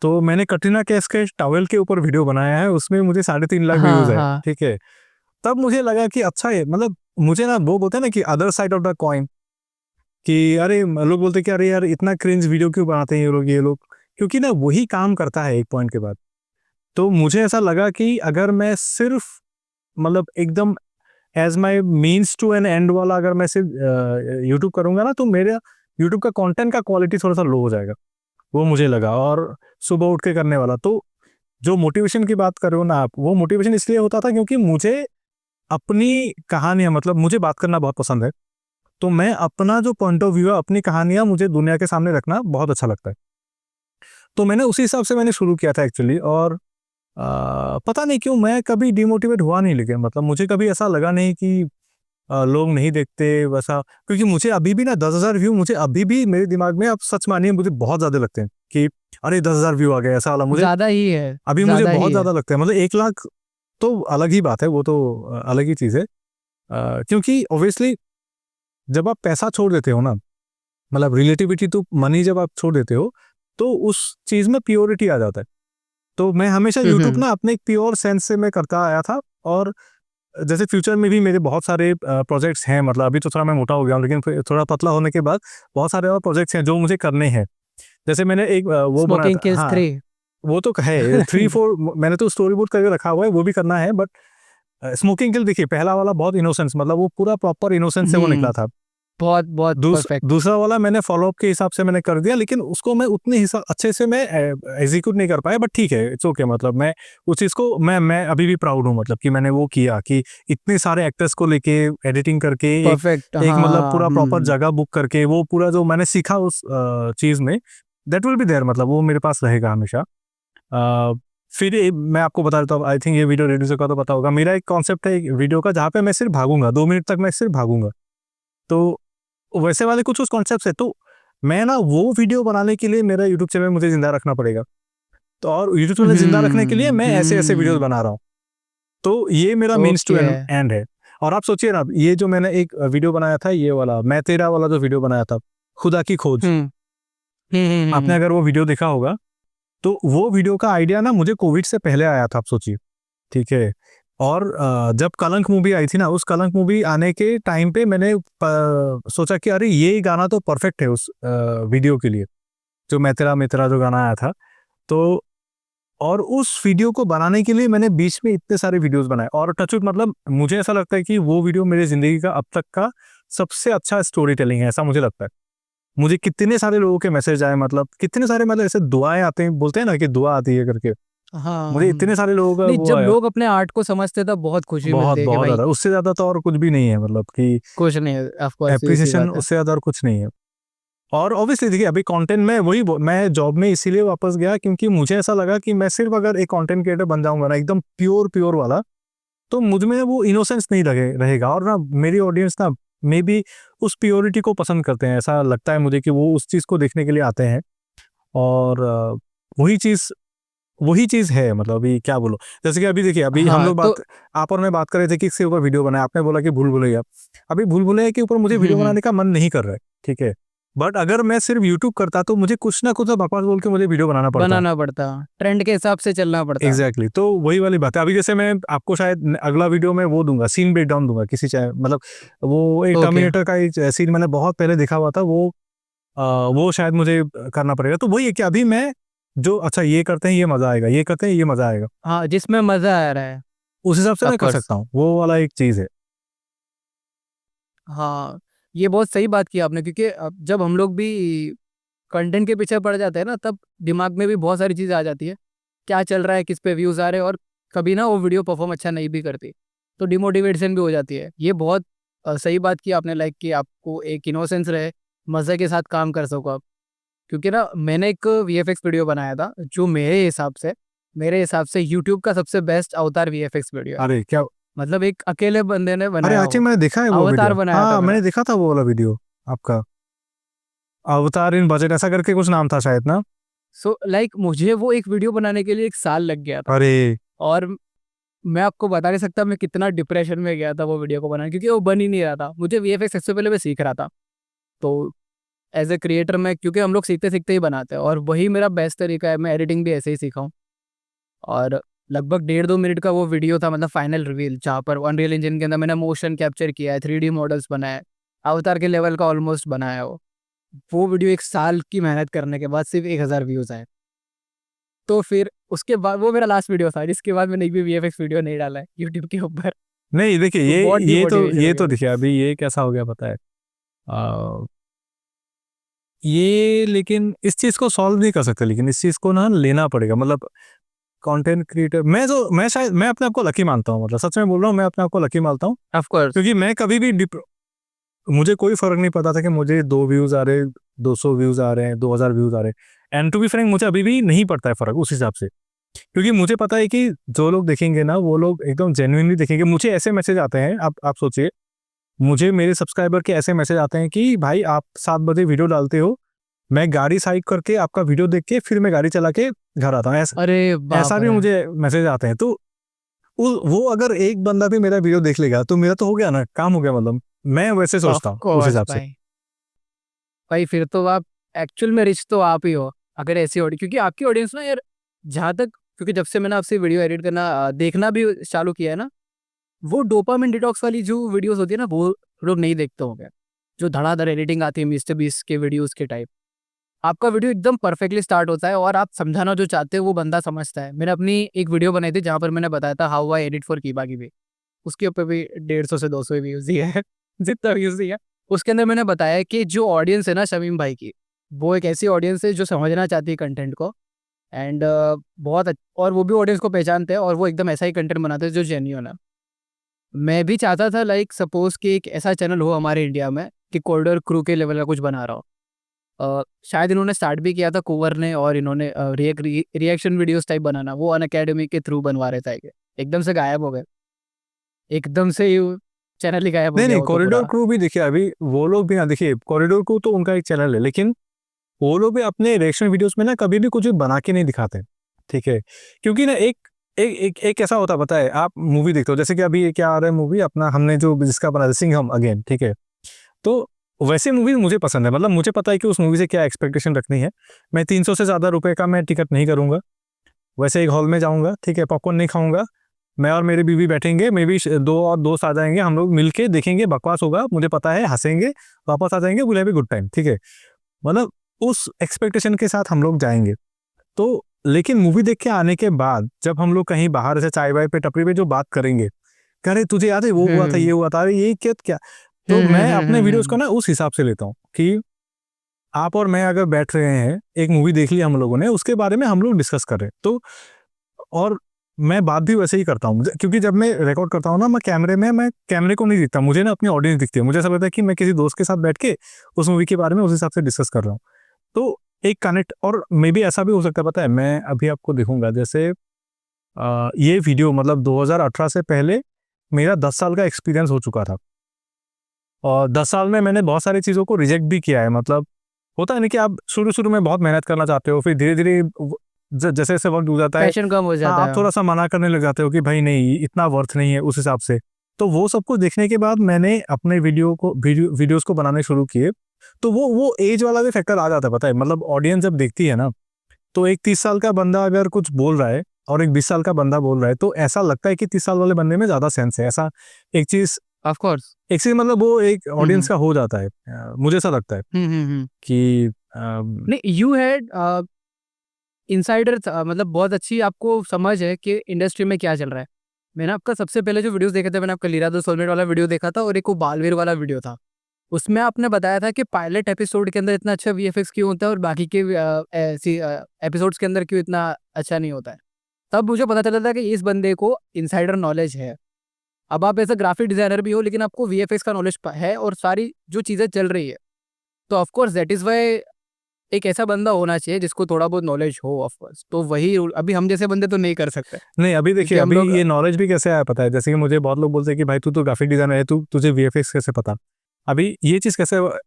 तो मैंने कटरीना कैफ के टॉवेल के ऊपर वीडियो बनाया है, उसमें मुझे 3.5 लाख हाँ व्यूज है, हाँ। ठीक है। तब मुझे लगा कि अच्छा है, मतलब मुझे ना वो बोलते हैं ना कि other side of the coin, कि अरे लोग बोलते हैं कि अरे यार इतना क्रिंज वीडियो क्यों बनाते हैं ये लोग, क्योंकि ना वही काम करता है एक पॉइंट के बाद। तो मुझे ऐसा लगा कि अगर मैं सिर्फ मतलब एकदम as my means to an end वाला अगर मैं सिर्फ यूट्यूब करूंगा ना, तो मेरा यूट्यूब का कंटेंट का क्वालिटी थोड़ा सा लो हो जाएगा, वो मुझे लगा। और सुबह उठ के करने वाला, तो जो मोटिवेशन की बात कर रहे हो ना आप, वो मोटिवेशन इसलिए होता था क्योंकि मुझे अपनी कहानियां, मतलब मुझे बात करना बहुत पसंद है, तो मैं अपना जो पॉइंट ऑफ व्यू है, अपनी कहानियां मुझे दुनिया के सामने रखना बहुत अच्छा लगता है। तो मैंने उसी हिसाब से मैंने शुरू किया था एक्चुअली। और पता नहीं क्यों मैं कभी डिमोटिवेट हुआ नहीं, लेकिन मतलब मुझे कभी ऐसा लगा नहीं कि लोग नहीं देखते वैसा, क्योंकि मुझे अभी भी ना 10,000 व्यू मुझे अभी भी मेरे दिमाग में, आप सच मानिए मुझे बहुत ज्यादा लगते हैं कि अरे 10,000 व्यू आ गए, ऐसा वाला मुझे ज्यादा ही है, अभी मुझे ज्यादा बहुत ही है। ज्यादा लगता है। मतलब 1 लाख तो अलग ही बात है, वो तो अलग ही चीज है। क्योंकि ऑब्वियसली जब आप पैसा छोड़ देते हो ना, मतलब रिलेटिविटी टू मनी जब आप छोड़ देते हो, तो उस चीज में प्योरिटी आ जाता है। तो मैं हमेशा यूट्यूब हम्म। ना अपने एक प्योर सेंस से मैं करता आया था। और जैसे फ्यूचर में भी मेरे बहुत सारे प्रोजेक्ट्स हैं, मतलब अभी तो थोड़ा मैं मोटा हो गया हूँ, लेकिन फिर थोड़ा पतला होने के बाद बहुत सारे और प्रोजेक्ट्स हैं जो मुझे करने हैं। जैसे मैंने एक वो बनाया स्मोकिंग था, किल्स हाँ 3। वो तो है 3-4 मैंने तो स्टोरी बोर्ड करके रखा हुआ है, वो भी करना है। बट स्मोकिंग किल देखिए, पहला वाला बहुत इनोसेंस, मतलब वो पूरा प्रॉपर इनोसेंस से वो निकला था। बहुत बहुत परफेक्ट। दूसरा वाला मैंने फॉलोअप के हिसाब से मैंने कर दिया, लेकिन उसको मैं उतने हिसाब अच्छे से मैं एग्जीक्यूट नहीं कर पाया, बट ठीक है, इट्स ओके। मतलब मैं उस चीज को मैं अभी भी प्राउड हूँ, मतलब कि मैंने वो किया कि इतने सारे एक्टर्स को लेके एडिटिंग करके एक परफेक्ट, एक मतलब हाँ। पूरा प्रॉपर जगह बुक करके वो पूरा जो मैंने सीखा उस चीज में, दैट विल बी देयर, मतलब वो मेरे पास रहेगा हमेशा। फिर मैं आपको बता देता हूँ, आई थिंक ये वीडियो रेड्यूसर का तो पता होगा, मेरा एक कॉन्सेप्ट है एक वीडियो का जहाँ पे मैं सिर्फ भागूंगा, 2 मिनट तक मैं सिर्फ भागूंगा। तो वैसे वाले कुछ उस कॉन्सेप्ट है, तो मैं ना वो वीडियो बनाने के लिए मेरा यूट्यूब चैनल मुझे जिंदा रखना पड़ेगा। तो और यूट्यूब चैनल जिंदा रखने के लिए मैं ऐसे ऐसे वीडियोस बना रहा हूँ। तो ये मेरा मीन्स टू ओके। एंड है। और आप सोचिए ना, ये जो मैंने एक वीडियो बनाया था, ये वाला मैं तेरा वाला जो वीडियो बनाया था, खुदा की खोज, हम्म आपने अगर वो वीडियो देखा होगा, तो वो वीडियो का आइडिया ना मुझे कोविड से पहले आया था, आप सोचिए, ठीक है। और जब कलंक मूवी आई थी ना, उस कलंक मूवी आने के टाइम पे मैंने सोचा कि अरे ये गाना तो परफेक्ट है उस वीडियो के लिए। जो मैं तेरा जो गाना आया था। तो और उस वीडियो को बनाने के लिए मैंने बीच में इतने सारे वीडियोस बनाए, और टचवुड मतलब मुझे ऐसा लगता है कि वो वीडियो मेरी ज़िंदगी का अब तक का सबसे अच्छा स्टोरी टेलिंग है, ऐसा मुझे लगता है। मुझे कितने सारे लोगों के मैसेज आए, मतलब कितने सारे, मतलब ऐसे दुआएं आते हैं, बोलते हैं ना कि दुआ आती है करके, हाँ। मुझे इतने सारे लोगों का नहीं, वो जब आया। लोग अपने आर्ट को समझते तब बहुत खुशी बहुत मिलती है कि बहुत भाई ज़्यादा, उससे ज़्यादा तो और कुछ भी नहीं है, मतलब कि कुछ नहीं है, ऑफ कोर्स ये सी एप्रिसिएशन बात है। उससे ज़्यादा और कुछ नहीं है। और ऑब्वियसली देखिए, अभी कंटेंट में मैं जॉब में इसीलिए वापस गया क्योंकि मुझे ऐसा लगा कि मैं सिर्फ अगर एक कंटेंट क्रिएटर बन जाऊंगा ना, एकदम प्योर वाला, तो मुझ में वो इनोसेंस नहीं रहेगा, और ना मेरी ऑडियंस ना मे बी उस प्योरिटी को पसंद करते हैं, ऐसा लगता है मुझे कि वो उस चीज़ को देखने के लिए आते हैं। और वही चीज़ वही चीज़ है, मतलब अभी क्या बोलो, जैसे कि अभी देखिए, अभी हम हाँ लोग तो आप और मैं बात कर रहे थे कि इसके ऊपर वीडियो बनाए, आपने बोला कि भूल भुलैया। अभी भूल भुलैया के ऊपर मुझे वीडियो बनाने का मन नहीं कर रहा है, ठीक है, बट अगर मैं सिर्फ यूट्यूब करता तो मुझे कुछ ना कुछ बकवास बोल के मुझे वीडियो बनाना पड़ता। बनाना पड़ता, ट्रेंड के हिसाब से चलना पड़ता। एग्जैक्टली तो वही वाली बात है। अभी जैसे मैं आपको शायद अगला वीडियो में वो दूंगा, सीन ब्रेकडाउन दूंगा किसी चाहे, मतलब वो एक ओके। टर्मिनेटर का एक सीन मैंने बहुत पहले देखा हुआ था, वो शायद मुझे करना पड़ेगा। तो वही है कि अभी मैं जो अच्छा ये करते हैं ये मजा आएगा, ये करते हैं ये मजा आएगा, हाँ, जिसमें मजा आ रहा है। उस हिसाब से ऑफ मैं कर कोर्स। सकता हूँ, वो वाला एक चीज है। हाँ, ये बहुत सही बात की आपने, क्योंकि अब जब हम लोग भी कंटेंट के पीछे पड़ जाते हैं ना, तब दिमाग में भी बहुत सारी चीज़ें आ जाती है, क्या चल रहा है, किस पे व्यूज़ आ रहे हैं, और कभी ना वो वीडियो परफॉर्म अच्छा नहीं भी करती, तो डिमोटिवेशन भी हो जाती है। ये बहुत सही बात की आपने, लाइक कि आपको एक इनोसेंस रहे, मज़े के साथ काम कर सको आप। क्योंकि ना मैंने एक वीएफएक्स वीडियो बनाया था, जो मेरे हिसाब से यूट्यूब का सबसे बेस्ट अवतार वीएफएक्स वीडियो है। अरे क्या, मतलब एक अकेले बंदे ने अरे बनाया अच्छी, वो मैंने देखा है वो अवतार वीडियो, बनाया था हाँ मेरा। मैंने देखा था वो वाला वीडियो आपका, अवतार इन बजट ऐसा करके कुछ नाम था शायद ना। सो लाइक मुझे वो एक वीडियो बनाने के लिए 1 साल लग गया था। अरे और मैं आपको बता नहीं सकता मैं कितना डिप्रेशन में गया था वो वीडियो को बनाने, क्योंकि वो बन ही नहीं रहा था। मुझे वीएफएक्स सबसे पहले मैं सीख रहा था, तो एज ए क्रिएटर मैं, क्योंकि हम लोग सीखते सीखते ही बनाते हैं, और वही मेरा बेस्ट तरीका है। मैं एडिटिंग भी ऐसे ही सीखा हूँ। और लगभग 1.5-2 मिनट का वो वीडियो था, मतलब फाइनल रिवील, जहाँ पर अनरियल इंजन के अंदर मैंने मोशन कैप्चर किया है, 3D मॉडल्स बनाए, अवतार के लेवल का ऑलमोस्ट बनाया है वो वीडियो 1 साल की मेहनत करने के बाद सिर्फ 1000 व्यूज़ आए। तो फिर उसके बाद वो मेरा लास्ट वीडियो था, जिसके बाद मैंने एक भी वीएफएक्स वीडियो नहीं डाला है यूट्यूब के ऊपर। नहीं देखिए, तो बहुत डिमोटिवेशन हो ये गया तो था। देखिए अभी ये कैसा हो गया पता है, ये लेकिन इस चीज को सॉल्व नहीं कर सकते, लेकिन इस चीज को ना लेना पड़ेगा, मतलब कंटेंट क्रिएटर, मैं शायद मैं अपने आप को लकी मानता हूँ, मतलब सच में बोल रहा हूँ, मैं अपने आप को लकी मानता हूँ, ऑफ कोर्स। क्योंकि मैं कभी भी मुझे कोई फर्क नहीं पड़ता था कि मुझे 2 व्यूज आ रहे, 200 व्यूज आ रहे हैं, 2000 व्यूज आ रहे हैं, एंड टू बी फ्रैंक मुझे अभी भी नहीं पड़ता है फर्क उस हिसाब से, क्योंकि मुझे पता है कि जो लोग देखेंगे ना वो लोग एकदम जेन्युइनली देखेंगे। मुझे ऐसे मैसेज आते हैं, आप सोचिए, मुझे मेरे सब्सक्राइबर के ऐसे मैसेज आते हैं कि भाई आप 7 बजे वीडियो डालते हो, मैं गाड़ी साइड करके आपका वीडियो देख के फिर मैं गाड़ी चला के घर आता हूँ, ऐसा अरे ऐसा बाप भी रे। मुझे मैसेज आते हैं। तो वो अगर एक बंदा भी मेरा वीडियो देख लेगा तो मेरा तो हो गया ना, काम हो गया, मतलब मैं वैसे ऑफ सोचता हूँ उस कोर्स हिसाब से। भाई। भाई फिर तो आप एक्चुअल में रिच तो आप ही हो, अगर ऐसी ऑडियंस, क्योंकि आपकी ऑडियंस ना यार, जहाँ तक, क्योंकि जब से मैंने आपसे वीडियो एडिट करना देखना भी चालू किया है ना, वो डोपामिन डिटॉक्स वाली जो वीडियोस होती है ना, वो लोग नहीं देखते होंगे। जो धड़ाधड़ एडिटिंग आती है मिस्टर बीस्ट के वीडियोस के टाइप, आपका वीडियो एकदम परफेक्टली स्टार्ट होता है, और आप समझाना जो चाहते हो वो बंदा समझता है। मैंने अपनी एक वीडियो बनाई थी जहाँ पर मैंने बताया था हाउ आई एडिट फॉर कीबा की भी, उसके ऊपर भी 150 से 200 व्यूज ही है जितना व्यूज ही है। उसके अंदर मैंने बताया कि जो ऑडियंस है ना शमीम भाई की, वो एक ऐसी ऑडियंस है जो समझना चाहती है कंटेंट को, एंड और वो भी ऑडियंस को पहचानते हैं, और वो एकदम ऐसा ही कंटेंट बनाते हैं जो जेन्युइन है। मैं भी चाहता था लाइक सपोज कि एक ऐसा चैनल हो हमारे इंडिया में कि कॉरिडोर क्रू के लेवल का कुछ बना रहा हो। शायद इन्होंने स्टार्ट भी किया था कुंवर ने, और इन्होंने रिएक्शन वीडियोस टाइप बनाना वो अन अकेडमी के थ्रू बनवा रहे थे। एकदम से गायब हो गए, एकदम से ही चैनल ही गायब हो नहीं गया नहीं, वो तो कॉरिडोर पूरा। क्रू भी देखिए, अभी वो लोग भी, हाँ देखिए कॉरिडोर क्रू तो उनका एक चैनल है, लेकिन वो लोग भी अपने रिएक्शन वीडियोस में ना कभी भी कुछ बना के नहीं दिखाते, ठीक है, क्योंकि ना एक ऐसा होता पता है, आप मूवी देखते हो, जैसे कि अभी ये क्या आ रहा है मूवी अपना, हमने जो जिसका बना सिंघम अगेन, ठीक है, तो वैसे मूवी मुझे पसंद है, मतलब मुझे पता है कि उस मूवी से क्या एक्सपेक्टेशन रखनी है। मैं 300 से ज़्यादा रुपए का मैं टिकट नहीं करूंगा, वैसे एक हॉल में जाऊंगा, ठीक है, पॉपकॉर्न नहीं खाऊंगा, मैं और मेरी बीवी बैठेंगे, मे बी 2 और दोस्त आ जाएंगे, हम लोग मिलके देखेंगे, बकवास होगा, मुझे पता है, हंसेंगे, वापस आ जाएंगे, will have a good time, ठीक है, मतलब उस एक्सपेक्टेशन के साथ हम लोग जाएंगे। तो लेकिन मूवी देख के आने के बाद जब हम लोग कहीं बाहर से चाय वाय पे टपरी पे जो बात करेंगे, कह रहे तुझे याद है वो हुआ था, ये हुआ था, अरे ये क्या क्या। तो मैं अपने वीडियोस को ना उस हिसाब से लेता हूँ कि आप और मैं अगर बैठ रहे हैं, एक मूवी देख ली हम लोगों ने, उसके बारे में हम लोग डिस्कस कर रहे हैं, तो और मैं बात भी वैसे ही करता हूँ, क्योंकि जब मैं रिकॉर्ड करता हूँ ना, मैं कैमरे को नहीं दिखता, मुझे ना अपनी ऑडियंस दिखती है। मुझे ऐसा लगता है कि मैं किसी दोस्त के साथ बैठ के उस मूवी के बारे में उस हिसाब से डिस्कस कर रहा हूँ। तो एक कनेक्ट, और मे बी ऐसा भी हो सकता है, पता है, मैं अभी आपको दिखूंगा, जैसे ये वीडियो मतलब 2018 से पहले मेरा 10 साल का एक्सपीरियंस हो चुका था, और 10 साल में मैंने बहुत सारी चीज़ों को रिजेक्ट भी किया है। मतलब होता है ना कि आप शुरू में बहुत मेहनत करना चाहते हो, फिर धीरे धीरे जैसे जैसे वक्त गुजरता जाता है, पैशन कम हो जाता आप है। थोड़ा सा मना करने लग जाते हो कि भाई नहीं, इतना वर्थ नहीं है उस हिसाब से। तो वो सब कुछ देखने के बाद मैंने अपने वीडियोस को बनाने शुरू किए। तो वो एज वाला भी फैक्टर आ जाता है, पता है, मतलब ऑडियंस जब देखती है ना, तो एक 30 साल का बंदा अगर कुछ बोल रहा है और एक 20 साल का बंदा बोल रहा है, तो ऐसा लगता है कि 30 साल वाले बंदे में ज्यादा सेंस है। ऐसा एक चीज ऑफ कोर्स। मतलब वो एक ऑडियंस का हो जाता है। मुझे ऐसा लगता है कि नहीं, यू हैड इनसाइडर, मतलब बहुत अच्छी आपको समझ है कि इंडस्ट्री में क्या चल रहा है। मैंने आपका सबसे पहले जो वीडियोस देखे थे, मैंने आपका लीरा दो सोलमेट वाला वीडियो देखा था, और एक वो बालवीर वाला वीडियो था। उसमें आपने बताया था कि पायलट एपिसोड के अंदर इतना अच्छा वीएफएक्स क्यों होता है और बाकी के एपिसोड्स के अंदर क्यों इतना अच्छा नहीं होता है। तब मुझे पता चला था कि इस बंदे को इनसाइडर नॉलेज है। अब आप ऐसा ग्राफिक डिजाइनर भी हो, लेकिन आपको वीएफएक्स का नॉलेज है और सारी जो चीज़ें चल रही है, तो ऑफकोर्स दैट इज़ वाई एक ऐसा बंदा होना चाहिए जिसको थोड़ा बहुत नॉलेज हो। ऑफकोर्स तो वही अभी हम जैसे बंदे तो नहीं कर सकते, नहीं, अभी देखिए, क्योंकि हम अभी लोग ये नॉलेज भी कैसे आया पता है, जैसे कि मुझे बहुत लोग बोलते हैं कि भाई तू तो ग्राफिक डिजाइनर है, तुझे वीएफएक्स कैसे पता। अभी ये चीज़ कैसे हुआ,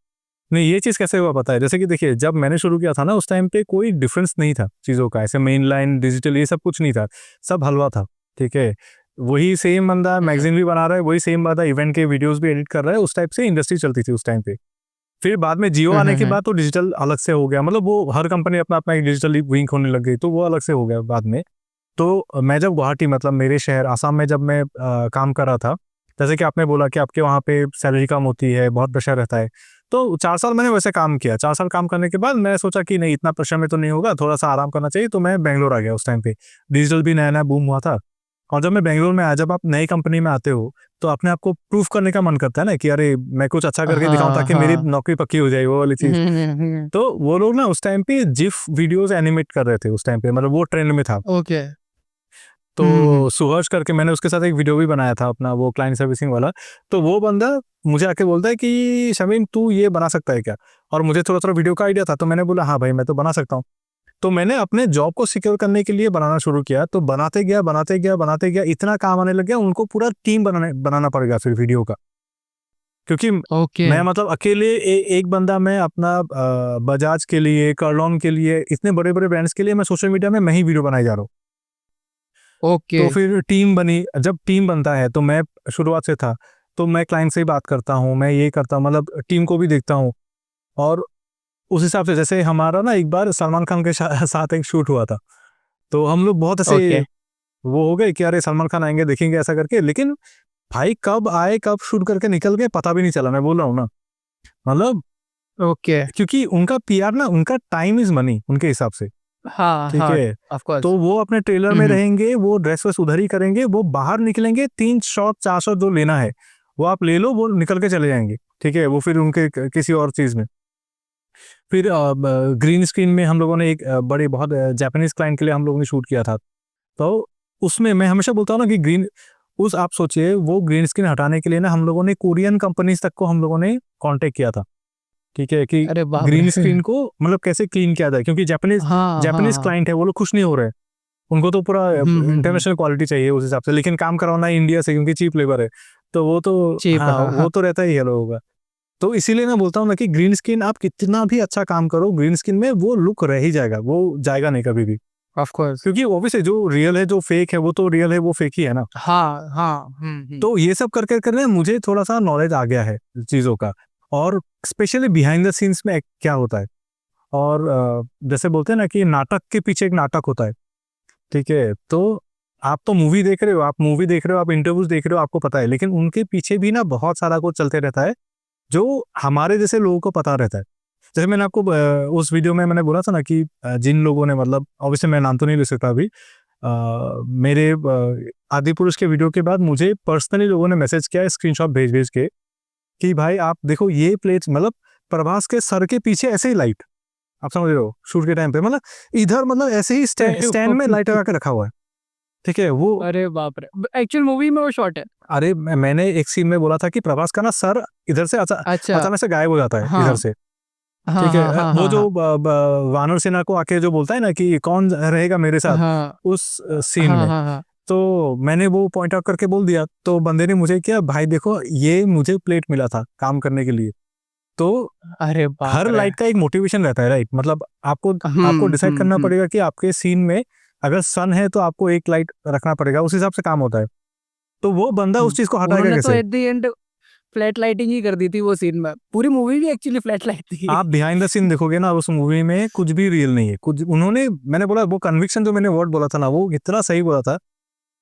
नहीं ये चीज़ कैसे हुआ पता है, जैसे कि देखिए, जब मैंने शुरू किया था ना, उस टाइम पे कोई डिफरेंस नहीं था चीज़ों का, ऐसे मेन लाइन डिजिटल ये सब कुछ नहीं था, सब हलवा था। ठीक है, वही सेम बंदा मैगजीन भी बना रहा है, वही सेम बंदा इवेंट के वीडियोस भी एडिट कर रहा है। उस टाइप से इंडस्ट्री चलती थी उस टाइम पे। फिर बाद में जियो आने के बाद तो डिजिटल अलग से हो गया, मतलब वो हर कंपनी अपना अपना एक डिजिटल विंग होने लग गई, तो वो अलग से हो गया बाद में। तो मैं जब गुवाहाटी, मतलब मेरे शहर आसाम में जब मैं काम कर रहा था, जैसे कि आपने बोला कि आपके वहाँ पे सैलरी कम होती है, बहुत प्रेशर रहता है, तो 4 साल मैंने वैसे काम किया। 4 साल काम करने के बाद मैं सोचा कि नहीं, इतना प्रेशर में तो नहीं होगा, थोड़ा सा आराम करना चाहिए, तो मैं बेंगलोर आ गया। उस टाइम पे डिजिटल भी नया नया बूम हुआ था। और जब मैं बेंगलोर में आया, जब आप नई कंपनी में आते हो, तो अपने आप को प्रूफ करने का मन करता है ना, कि अरे मैं कुछ अच्छा करके दिखाऊं हाँ ताकि मेरी हाँ। नौकरी पक्की हो जाए, वो वाली चीज। तो वो लोग ना उस टाइम पे जिफ वीडियोस एनिमेट कर रहे थे उस टाइम पे, मतलब वो ट्रेंड में था। ओके। तो सुहर्ष करके, मैंने उसके साथ एक वीडियो भी बनाया था अपना, वो क्लाइंट सर्विसिंग वाला। तो वो बंदा मुझे आके बोलता है कि शमीम तू ये बना सकता है क्या। और मुझे थोड़ा थोड़ा वीडियो का आइडिया था, तो मैंने बोला हाँ भाई मैं तो बना सकता हूँ। तो मैंने अपने जॉब को सिक्योर करने के लिए बनाना शुरू किया, तो बनाते गया, इतना काम आने लग गया, उनको पूरा टीम बनाना पड़ेगा फिर वीडियो का। क्योंकि ओके। मैं मतलब अकेले एक बंदा, मैं अपना बजाज के लिए, कर्लॉन के लिए, इतने बड़े बड़े ब्रांड्स के लिए मैं सोशल मीडिया में ही वीडियो बनाई जा रहा हूँ। ओके। तो फिर टीम बनी। जब टीम बनता है, तो मैं शुरुआत से था, तो मैं क्लाइंट से ही बात करता हूँ, मैं ये करता हूँ, मतलब टीम को भी देखता हूँ। और उस हिसाब से, जैसे हमारा ना एक बार सलमान खान के साथ एक शूट हुआ था, तो हम लोग बहुत ऐसे ओके। वो हो गए कि अरे सलमान खान आएंगे, देखेंगे ऐसा करके। लेकिन भाई कब आए, कब शूट करके निकल गए, पता भी नहीं चला। मैं बोल रहा हूँ ना, मतलब ओके। क्योंकि उनका पीआर ना, उनका टाइम इज मनी उनके हिसाब से। हाँ ठीक हाँ। है, ऑफ कोर्स। तो वो अपने ट्रेलर में रहेंगे, वो ड्रेस वैस उधर ही करेंगे, वो बाहर निकलेंगे, 3 शॉट 4 शॉट जो लेना है वो आप ले लो, वो निकल के चले जाएंगे। ठीक है, वो फिर उनके किसी और चीज में। फिर ग्रीन स्क्रीन में हम लोगों ने एक बड़े बहुत जापानीज क्लाइंट के लिए हम लोगों ने शूट किया था। तो उसमें मैं हमेशा बोलता हूँ ना कि आप सोचिए, वो ग्रीन स्क्रीन हटाने के लिए ना हम लोगों ने कोरियन कंपनीज तक को हम लोगों ने कांटेक्ट किया था। ठीक है, कि अरे बाप रे। ग्रीन स्क्रीन को मतलब कैसे क्लीन किया जाए, क्योंकि जापानीज हाँ हाँ जापानीज हाँ। क्लाइंट है, वो लोग खुश नहीं हो रहे हैं। उनको तो पूरा इंटरनेशनल क्वालिटी चाहिए उस हिसाब से, लेकिन काम करवाना है इंडिया से, क्योंकि चीप लेबर है। तो वो तो चीप, हाँ, हाँ वो हाँ। तो रहता ही है लोगों का। तो इसीलिए मैं बोलता हूँ ना कि ग्रीन स्क्रीन आप कितना भी अच्छा काम करो, ग्रीन स्क्रीन में वो लुक रह ही जाएगा, वो जाएगा नहीं कभी भी। Of course. क्योंकि ऑब्वियसली जो रियल है, जो फेक है, वो तो रियल है, वो फेक ही है ना। हाँ हाँ। तो ये सब करके करने मुझे थोड़ा सा नॉलेज आ गया है चीज़ों का, और स्पेशली बिहाइंड द सीन्स में क्या होता है। और जैसे बोलते हैं ना कि नाटक के पीछे एक नाटक होता है। ठीक है, तो आप तो मूवी देख रहे हो, आप इंटरव्यूज देख रहे हो, आपको पता है, लेकिन उनके पीछे भी ना बहुत सारा कुछ चलते रहता है, जो हमारे जैसे लोगों को पता रहता है। जैसे मैंने आपको उस वीडियो में मैंने बोला था ना कि जिन लोगों ने मतलब ऑब्वियसली मैं नाम तो नहीं ले सकता अभी, मेरे आदि पुरुष के वीडियो के बाद मुझे पर्सनली लोगों ने मैसेज किया स्क्रीनशॉट भेज भेज के कि भाई आप देखो ये प्लेट, मतलब प्रभास के सर के पीछे ऐसे ही लाइट, आप समझ रहे हो, शूट के टाइम पे मतलब इधर मतलब ऐसे ही स्टैंड में लाइट लगा के रखा हुआ है, ठीक है वो। अरे बाप रे, एक्चुअल मूवी में वो शॉट है। अरे मैंने एक सीन में बोला था कि प्रभास का ना सर इधर से अच्छा। अचानक से गायब हो जाता है हाँ इधर से, हाँ ठीक है। हाँ हाँ वो हाँ जो वानर सेना को आके जो बोलता है ना कि कौन रहेगा मेरे साथ, हाँ उस सीन हाँ में, हाँ हाँ। तो मैंने वो पॉइंट आउट करके बोल दिया, तो बंदे ने मुझे किया भाई देखो ये मुझे प्लेट मिला था काम करने के लिए। तो अरे बाप हर रे। लाइट का एक मोटिवेशन रहता है, राइट, मतलब आपको डिसाइड करना पड़ेगा कि आपके सीन में अगर सन है तो आपको एक लाइट रखना पड़ेगा, उस हिसाब से काम होता है। तो वो बंदा उस चीज को हटाएगा उन्होंने तो कैसे? At the end flat lighting ही कर दी थी वो सीन में, पूरी मूवी भी एक्चुअली फ्लैट लाइट थी। आप बिहाइंड द सीन देखोगे ना उस मूवी में कुछ भी रियल नहीं है, कुछ उन्होंने, मैंने बोला वो कन्विक्शन जो मैंने वर्ड बोला था ना वो इतना सही बोला था,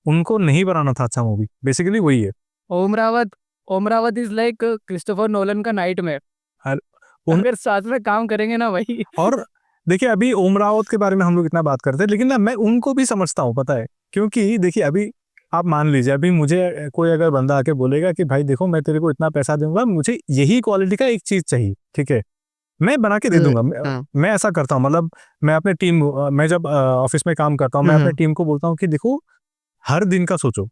उनको नहीं बनाना था अच्छा मूवी, बेसिकली वही है। Om Raut is like Christopher Nolan का नाइटमेयर। और अगर साथ में काम करेंगे ना भाई। और देखिए अभी ओम रावत के बारे में हम लोग इतना बात करते हैं, लेकिन ना मैं उनको भी समझता हूँ, पता है, क्योंकि देखिए अभी आप मान लीजिए अभी मुझे कोई अगर बंदा आके बोलेगा कि भाई देखो मैं तेरे को इतना पैसा दूंगा, मुझे यही क्वालिटी का एक चीज चाहिए, ठीक है, मैं बना के दे दूंगा। मैं ऐसा करता हूँ, मतलब मैं अपने टीम, मैं जब ऑफिस में काम करता हूँ मैं अपने टीम को बोलता हूँ कि देखो हर दिन का सोचो,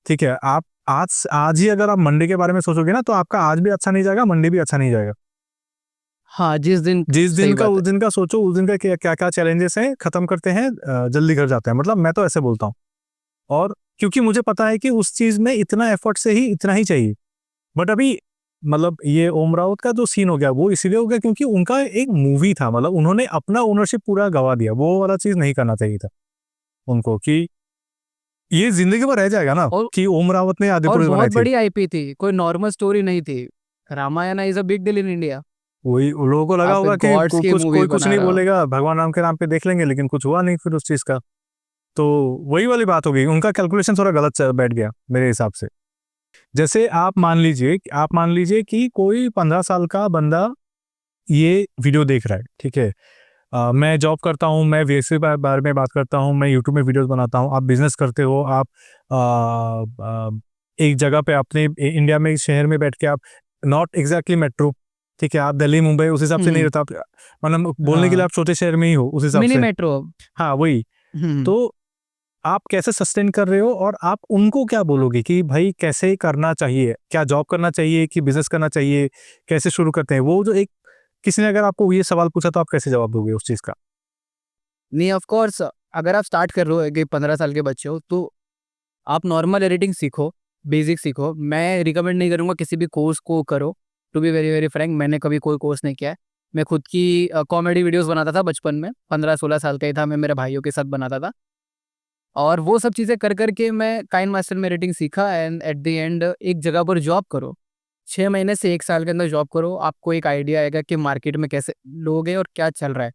ठीक है, आप आज आज ही अगर आप मंडे के बारे में सोचोगे ना तो आपका आज भी अच्छा नहीं जाएगा, मंडे भी अच्छा नहीं जाएगा। हाँ, जिस दिन जिस दिन का उस दिन का सोचो, उस दिन का क्या क्या क्या चैलेंजेस हैं खत्म करते हैं, जल्दी घर जाते हैं, मतलब मैं तो ऐसे बोलता हूँ। और क्योंकि मुझे पता है कि उस चीज में इतना एफर्ट से ही इतना ही चाहिए। बट अभी मतलब ये ओम रावत का जो सीन हो गया वो इसलिए हो गया क्योंकि उनका एक मूवी था, मतलब उन्होंने अपना ओनरशिप पूरा गवा दिया, वो वाला चीज नहीं करना चाहिए था उनको, कि ये जिंदगी में रह जाएगा ना और कि ओम रावत ने आदिपुरुष बनाई बहुत थी। बड़ी आईपी थी, कोई नॉर्मल स्टोरी नहीं थी। Ramayan is a big deal in India. वही उन लोगों को लगा आप होगा एक कि गॉड्स की कुछ मूवी कोई कुछ बना नहीं रहे हो। बोलेगा, भगवान राम के नाम पे देख लेंगे, लेकिन कुछ हुआ नहीं फिर उस चीज का। तो वही वाली बात हो गई, उनका कैलकुलेशन थोड़ा गलत बैठ गया मेरे हिसाब से। जैसे आप मान लीजिए कि कोई 15 साल का बंदा ये वीडियो देख रहा है, ठीक है, मैं जॉब करता हूँ, मैं वीएससी बारे में बात करता हूँ, मैं यूट्यूब में वीडियोस बनाता हूँ, आप बिजनेस करते हो, आप एक जगह पे अपने इंडिया में इस शहर में बैठ के आप, नॉट एग्जैक्टली मेट्रो, ठीक है, आप दिल्ली मुंबई उस हिसाब से नहीं रहता, मतलब बोलने के लिए हाँ, आप छोटे शहर में ही हो उस हिसाब मिनी से। मेट्रो। हाँ वही। तो आप कैसे सस्टेन कर रहे हो और आप उनको क्या बोलोगे कि भाई कैसे करना चाहिए, क्या जॉब करना चाहिए कि बिजनेस करना चाहिए, कैसे शुरू करते हैं, वो जो एक किसी ने अगर आपको ये सवाल पूछा तो आप कैसे जवाब दोगे उस चीज का? नहीं, ऑफ कोर्स अगर आप स्टार्ट कर रहे हो कि 15 साल के बच्चे हो तो आप नॉर्मल एडिटिंग सीखो, बेसिक सीखो। मैं रिकमेंड नहीं करूँगा किसी भी कोर्स को करो। To be very very frank, मैंने कभी कोई कोर्स नहीं किया है। मैं खुद की कॉमेडी वीडियोस बनाता था बचपन में, 15-16 साल का ही था मैं, मेरे भाइयों के साथ बनाता था। और वो सब चीज़ें कर कर के मैं काइन मास्टर में एडिटिंग सीखा एंड एट द एंड एक जगह पर जॉब करो। 6 महीने से 1 साल के अंदर जॉब करो, आपको एक आइडिया आएगा कि मार्केट में कैसे लोग हैं और क्या चल रहा है।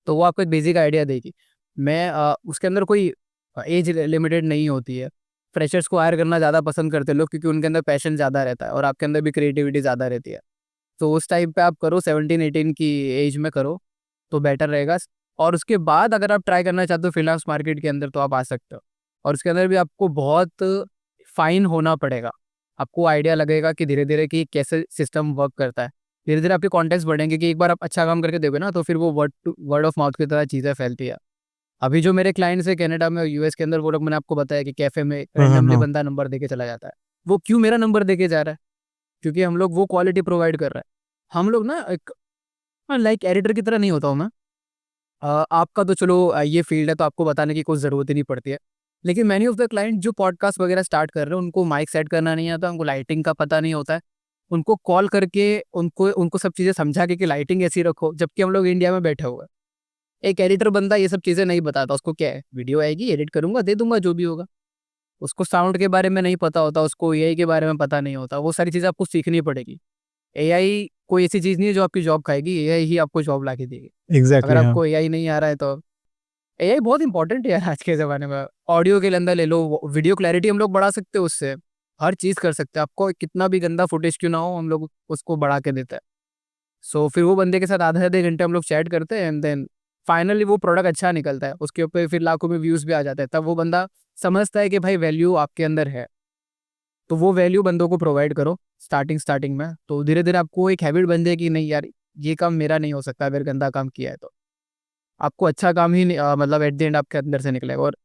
तो वो आपको एक बेसिक आइडिया देगी। मैं उसके अंदर कोई एज लिमिटेड नहीं होती है। फ्रेशर्स को हायर करना ज़्यादा पसंद करते हैं लोग क्योंकि उनके अंदर पैशन ज़्यादा रहता है और आपके अंदर भी क्रिएटिविटी ज़्यादा रहती है। तो उस टाइम पे आप करो, 17-18 की एज में करो तो बेटर रहेगा। और उसके बाद अगर आप ट्राई करना चाहते हो फ्रीलांस मार्केट के अंदर तो आप आ सकते हो। और उसके अंदर भी आपको बहुत फाइन होना पड़ेगा। आपको आइडिया लगेगा कि धीरे-धीरे कि कैसे सिस्टम वर्क करता है। धीरे-धीरे आपके कॉन्टैक्ट्स बढ़ेंगे कि एक बार आप अच्छा काम करके दोगे ना तो फिर वो वर्ड ऑफ माउथ की तरह चीज़ें फैलती है। अभी जो मेरे क्लाइंट्स हैं कनाडा में और यूएस के अंदर, वो लोग, मैंने आपको बताया कि कैफ़े में हाँ हाँ रैंडमली हाँ। बंदा नंबर देके चला जाता है। वो क्यों मेरा नंबर देके जा रहा है? क्योंकि हम लोग वो क्वालिटी प्रोवाइड कर रहे हैं। हम लोग ना एक लाइक एडिटर की तरह नहीं होता हूँ मैं। आपका तो चलो ये फील्ड है तो आपको बताने की कोई ज़रूरत ही नहीं पड़ती है। लेकिन मैनी ऑफ द क्लाइंट जो पॉडकास्ट वगैरह स्टार्ट कर रहे हैं उनको माइक सेट करना नहीं आता, उनको लाइटिंग का पता नहीं होता है। उनको कॉल करके उनको उनको सब चीज़ें समझा के कि लाइटिंग ऐसी रखो, जबकि हम लोग इंडिया में बैठे हुए हैं। एक एडिटर बंदा ये सब चीज़ें नहीं बताता, उसको क्या है, वीडियो आएगी, एडिट करूँगा, दे दूँगा जो भी होगा। उसको साउंड के बारे में नहीं पता होता, उसको एआई के बारे में पता नहीं होता, वो सारी चीज़ें आपको सीखनी पड़ेगी। एआई कोई ऐसी चीज़ नहीं है जो आपकी जॉब खाएगी, एआई ही आपको जॉब ला के देगी। अगर एग्जैक्टली हाँ। आपको एआई नहीं आ रहा है तो एआई बहुत इंपॉर्टेंट है यार आज के ज़माने में। ऑडियो के अंदर ले लो, वीडियो क्लैरिटी हम लोग बढ़ा सकते हैं उससे, हर चीज़ कर सकते हैं। आपको कितना भी गंदा फुटेज क्यों ना हो, हम लोग उसको बढ़ा के देते हैं। सो फिर वो बंदे के साथ आधे आधे घंटे हम लोग चैट करते हैं एंड देन फाइनली वो प्रोडक्ट अच्छा निकलता है, उसके ऊपर फिर लाखों में व्यूज़ भी आ जाते हैं। तब वो बंदा समझता है कि भाई वैल्यू आपके अंदर है, तो वो वैल्यू बंदों को प्रोवाइड करो स्टार्टिंग में, तो धीरे धीरे आपको एक हैबिट बन जाए कि नहीं यार ये काम मेरा नहीं हो सकता अगर गंदा काम किया है तो। आपको अच्छा काम ही मतलब एट द एंड आपके अंदर से निकलेगा, और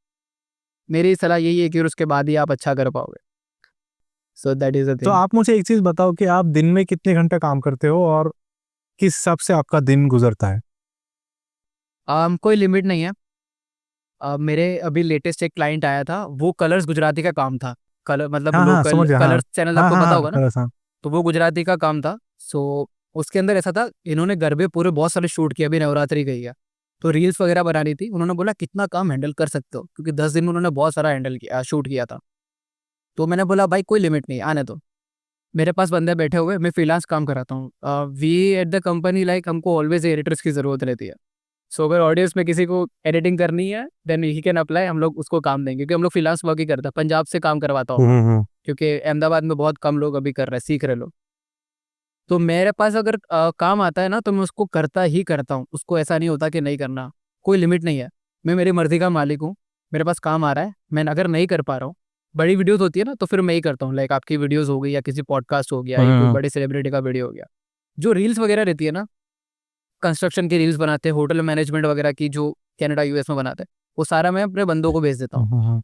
मेरी सलाह यही है कि उसके बाद ही आप अच्छा कर पाओगे। सो दैट इज द तो थिंग। आप मुझे एक चीज़ बताओ कि आप दिन में कितने घंटे काम करते हो और किस हिसाब से आपका दिन गुजरता है? कोई लिमिट नहीं है। मेरे अभी लेटेस्ट एक क्लाइंट आया था, वो कलर्स गुजराती का काम था। कलर मतलब हाँ हाँ, लोकल समझ गया। हाँ कलर्स चैनल हाँ आपको हाँ पता हाँ, होगा ना, खरस, हाँ। तो वो गुजराती का काम था। सो उसके अंदर ऐसा था, इन्होंने गरबे पूरे बहुत सारे शूट किए, अभी नवरात्रि गई है, तो रील्स वगैरह बनानी थी। उन्होंने बोला कितना काम हैंडल कर सकते हो, क्योंकि 10 दिन में उन्होंने बहुत सारा हैंडल किया, शूट किया था। तो मैंने बोला भाई कोई लिमिट नहीं, आने दो, मेरे पास बंदे बैठे हुए, मैं फ्रीलांस काम कराता हूँ। We at the company like हमको ऑलवेज एडिटर्स की ज़रूरत रहती है। सो अगर ऑडियंस में किसी को एडिटिंग करनी है देन ही कैन अप्लाई, हम लोग उसको काम देंगे, क्योंकि हम लोग फ्रीलांस वर्क ही करते हैं। पंजाब से काम करवाता हूँ मैं, क्योंकि अहमदाबाद में बहुत कम लोग अभी कर रहे हैं, सीख रहे लोग। तो मेरे पास अगर काम आता है ना तो मैं उसको करता ही करता हूँ, उसको ऐसा नहीं होता कि नहीं करना। कोई लिमिट नहीं है, मैं मेरी मर्जी का मालिक हूँ। मेरे पास काम आ रहा है, मैं अगर नहीं कर पा रहा हूँ, बड़ी वीडियोस होती है ना, तो फिर मैं ही करता हूँ। लाइक आपकी वीडियोस हो गई, या किसी पॉडकास्ट हो गया, या कोई बड़े सेलिब्रिटी का वीडियो हो गया। जो रील्स वगैरह रहती है ना, कंस्ट्रक्शन की रील्स बनाते हैं, होटल मैनेजमेंट वगैरह की जो कनाडा यूएस में बनाते हैं, वो सारा मैं अपने बंदों को भेज देता हूँ।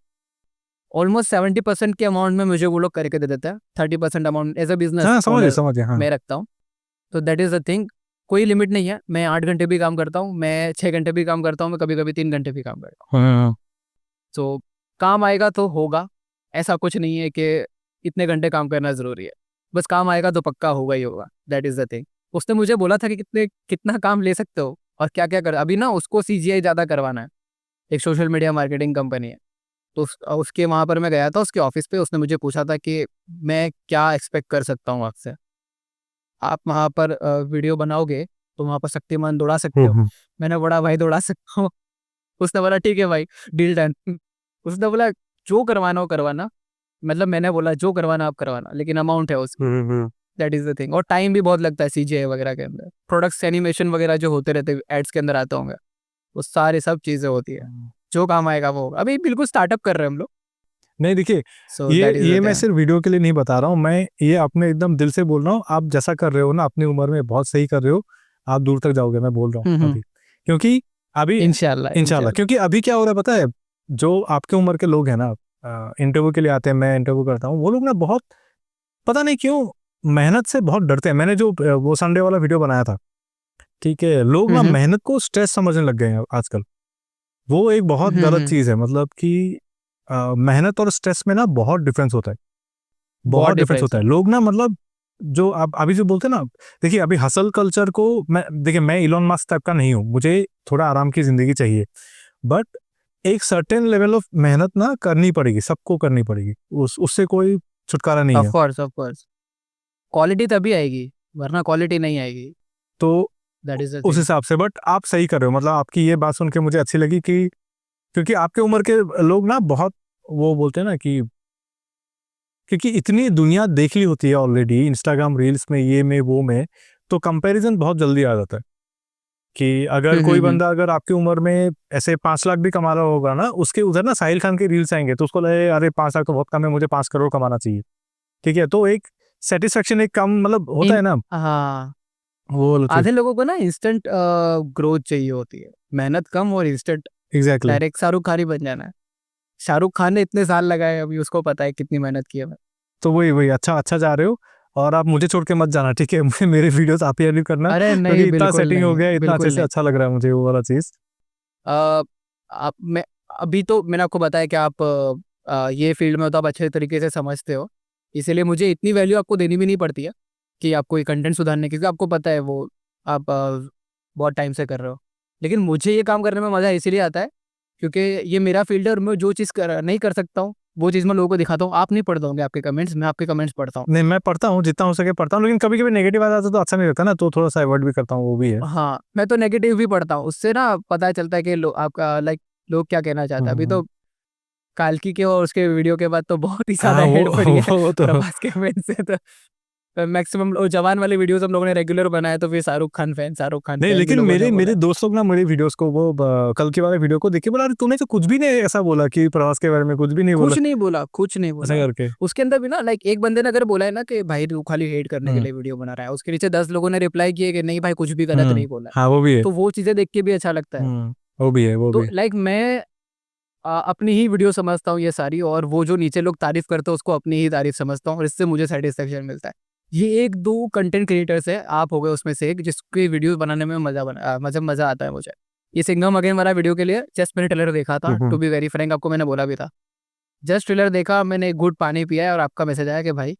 ऑलमोस्ट 70% के अमाउंट में मुझे वो लोग करके दे देता है, 30% अमाउंट एज अ बिजनेस हाँ, समझ ओनर गया। हाँ मैं रखता हूँ। तो दैट इज़ द थिंग, कोई लिमिट नहीं है। मैं 8 घंटे भी काम करता हूँ, मैं 6 घंटे भी काम करता हूँ, मैं कभी कभी 3 घंटे भी काम करता हूँ। हाँ, तो काम आएगा तो होगा, ऐसा कुछ नहीं है कि इतने घंटे काम करना ज़रूरी है। बस काम आएगा तो पक्का होगा ही होगा, दैट इज़ द थिंग। उसने मुझे बोला था कि कितना काम ले सकते हो और क्या क्या कर, अभी ना उसको सीजीआई ज़्यादा करवाना है, एक सोशल मीडिया मार्केटिंग कंपनी है। तो उसके वहाँ पर मैं गया था, उसके ऑफिस पे। उसने मुझे पूछा था कि मैं क्या एक्सपेक्ट कर सकता हूँ आपसे, आप वहाँ पर वीडियो बनाओगे तो वहाँ पर शक्तिमान दौड़ा सकते हो। मैंने बोला भाई दौड़ा सकता हूँ। उसने बोला ठीक है भाई, डील डन। उसने बोला जो करवाना हो करवाना, मतलब मैंने बोला जो करवाना आप करवाना, लेकिन अमाउंट है उसकी, दैट इज द थिंग। और टाइम भी बहुत लगता है सीजीआई वगैरह के अंदर, प्रोडक्ट्स एनिमेशन वगैरह जो होते रहते एड्स के अंदर आते होंगे, वो सारी सब चीज़ें होती है। जो काम आएगा वो होगा। अभी बिल्कुल स्टार्टअप कर रहे हैं हम लोग। नहीं देखिए, सो दैट इज ये द मैं थिंग। सिर्फ वीडियो के लिए नहीं बता रहा हूँ, मैं ये अपने एकदम दिल से बोल रहा हूँ। आप जैसा कर रहे हो ना अपनी उम्र में, बहुत सही कर रहे हो। आप दूर तक जाओगे, मैं बोल रहा हूँ अभी। क्योंकि अभी इंशाल्लाह इंशाल्लाह, क्योंकि अभी क्या हो रहा है पता है, जो आपके उम्र के लोग हैं ना, इंटरव्यू के लिए आते हैं, मैं इंटरव्यू करता हूँ, वो लोग ना बहुत, पता नहीं क्यों, मेहनत से बहुत डरते हैं। मैंने जो वो संडे वाला वीडियो बनाया था, ठीक है, लोग ना मेहनत को स्ट्रेस समझने लग गए हैं आजकल। वो एक बहुत गलत चीज है, मतलब कि मेहनत और स्ट्रेस में ना बहुत डिफरेंस होता है, बहुत बहुत डिफरेंस डिफरेंस होता है। है। लोग ना, मतलब जो आप अभी जो बोलते हैं ना, देखिए अभी हसल कल्चर को, देखिए मैं इलॉन मस्क टाइप का नहीं हूँ, मुझे थोड़ा आराम की जिंदगी चाहिए, बट एक सर्टेन लेवल ऑफ मेहनत ना करनी पड़ेगी, सबको करनी पड़ेगी, उससे कोई छुटकारा नहीं है। ऑफ कोर्स क्वालिटी तभी आएगी, वरना क्वालिटी नहीं आएगी। तो दैट इज द उस थिंग। हिसाब से, बट आप सही कर रहे हो, मतलब आपकी ये बात सुन के मुझे अच्छी लगी कि, क्योंकि आपके उम्र के लोग ना बहुत, वो बोलते हैं ना कि, क्योंकि इतनी दुनिया देख ली होती है ऑलरेडी इंस्टाग्राम रील्स में, ये में वो में, तो कंपैरिजन बहुत जल्दी आ जाता है कि अगर कोई बंदा, अगर आपकी उम्र में ऐसे 5 लाख भी कमा रहा होगा ना, उसके उधर ना साहिल खान के रील्स आएंगे, तो उसको लगे अरे 5 लाख तो बहुत कम है, मुझे 5 करोड़ कमाना चाहिए। ठीक है, तो एक सेटिस्फेक्शन, एक कम, मतलब होता है ना, हाँ, वो वाला चीज। आधे लोगों को ना इंस्टेंट ग्रोथ चाहिए होती है, मेहनत कम और instant, exactly. Direct Shahrukh Khan ही बन जाना है। शाहरुख खान ने इतने साल लगाए, अभी उसको पता है कितनी मेहनत की है। तो वही वही, अच्छा अच्छा जा रहे हो। और आप मुझे छोड़ के मत जाना, ठीक है? मेरे वीडियोस आप ही एडिट करना, अरे नहीं, क्योंकि इतना बिल्कुल सेटिंग हो नहीं, गया, इतना अच्छे बिल्कुल से नहीं। अच्छा लग रहा है मुझे वो वाला चीज। अ, आप मैं अभी तो मैंने आपको बताया कि आप ये फील्ड में हो तो आप अच्छे तरीके से समझते हो, इसीलिए मुझे इतनी वैल्यू आपको देनी भी नहीं पड़ती है कि आपको ये कंटेंट सुधारने की, क्योंकि आपको पता है वो आप बहुत टाइम से कर रहे हो। लेकिन मुझे ये काम करने में मज़ा इसीलिए आता है क्योंकि ये मेरा फील्ड है, और मैं जो चीज़ नहीं कर सकता हूँ वो चीज़ मैं लोगों को दिखाता हूँ। आप नहीं पढ़ते होंगे आपके कमेंट्स, मैं आपके कमेंट्स पढ़ता हूँ। नहीं, मैं पढ़ता हूँ, जितना हो सके पढ़ता हूँ, लेकिन कभी कभी नेगेटिव आ जाता है तो अच्छा नहीं लगता ना, तो थोड़ा सा अवॉइड भी करता हूँ, वो भी है। हाँ, मैं तो नेगेटिव भी पढ़ता हूँ, उससे ना पता चलता है कि आपका लाइक लोग क्या कहना चाहते हैं। अभी हम्म। तो काल्की के और उसके वीडियो के बाद तो बहुत ही हाँ ज़्यादा वो हेड पड़ी है वो तो प्रभास के कमेंट से तो। मैक्सिमम जवान वाली वीडियोस हम लोगों ने रेगुलर बनाया, तो फिर शाहरुख खान फैन नहीं, भी लेकिन लोगों ने मेरे बोला। दोस्त लोग ना मेरी वीडियोस को वो कल के वाले वीडियो को देख के बोला, अरे तूने तो कुछ भी नहीं ऐसा बोला कि प्रवास के बारे में कुछ भी नहीं बोला, कुछ नहीं बोला, कुछ नहीं ऐसा बोला। करके। उसके अंदर भी ना लाइक एक बंदे ने अगर बोला है ना कि भाई तू खाली हेट करने के लिए वीडियो बना रहा है, उसके नीचे 10 लोगों ने रिप्लाई किए कि नहीं भाई कुछ भी गलत नहीं बोला है। हाँ, वो भी है। तो वो चीजें देख के भी अच्छा लगता है। वो भी है, वो तो भी है। लाइक मैं अपनी ही वीडियो समझता हूँ ये सारी, और वो जो नीचे लोग तारीफ करते हैं उसको अपनी ही तारीफ समझता हूँ, और इससे मुझे सेटिस्फेक्शन मिलता है। ये 1-2 कंटेंट क्रिएटर्स है, आप हो गए उसमें से एक, जिसके वीडियो बनाने में मजा आता है मुझे। ये सिंघम अगेन वाला वीडियो के लिए जस्ट मैंने ट्रेलर देखा था, टू बी वेरी फ्रैंक, आपको मैंने बोला भी था। जस्ट ट्रेलर देखा, मैंने एक घूंट पानी पिया है और आपका मैसेज आया कि भाई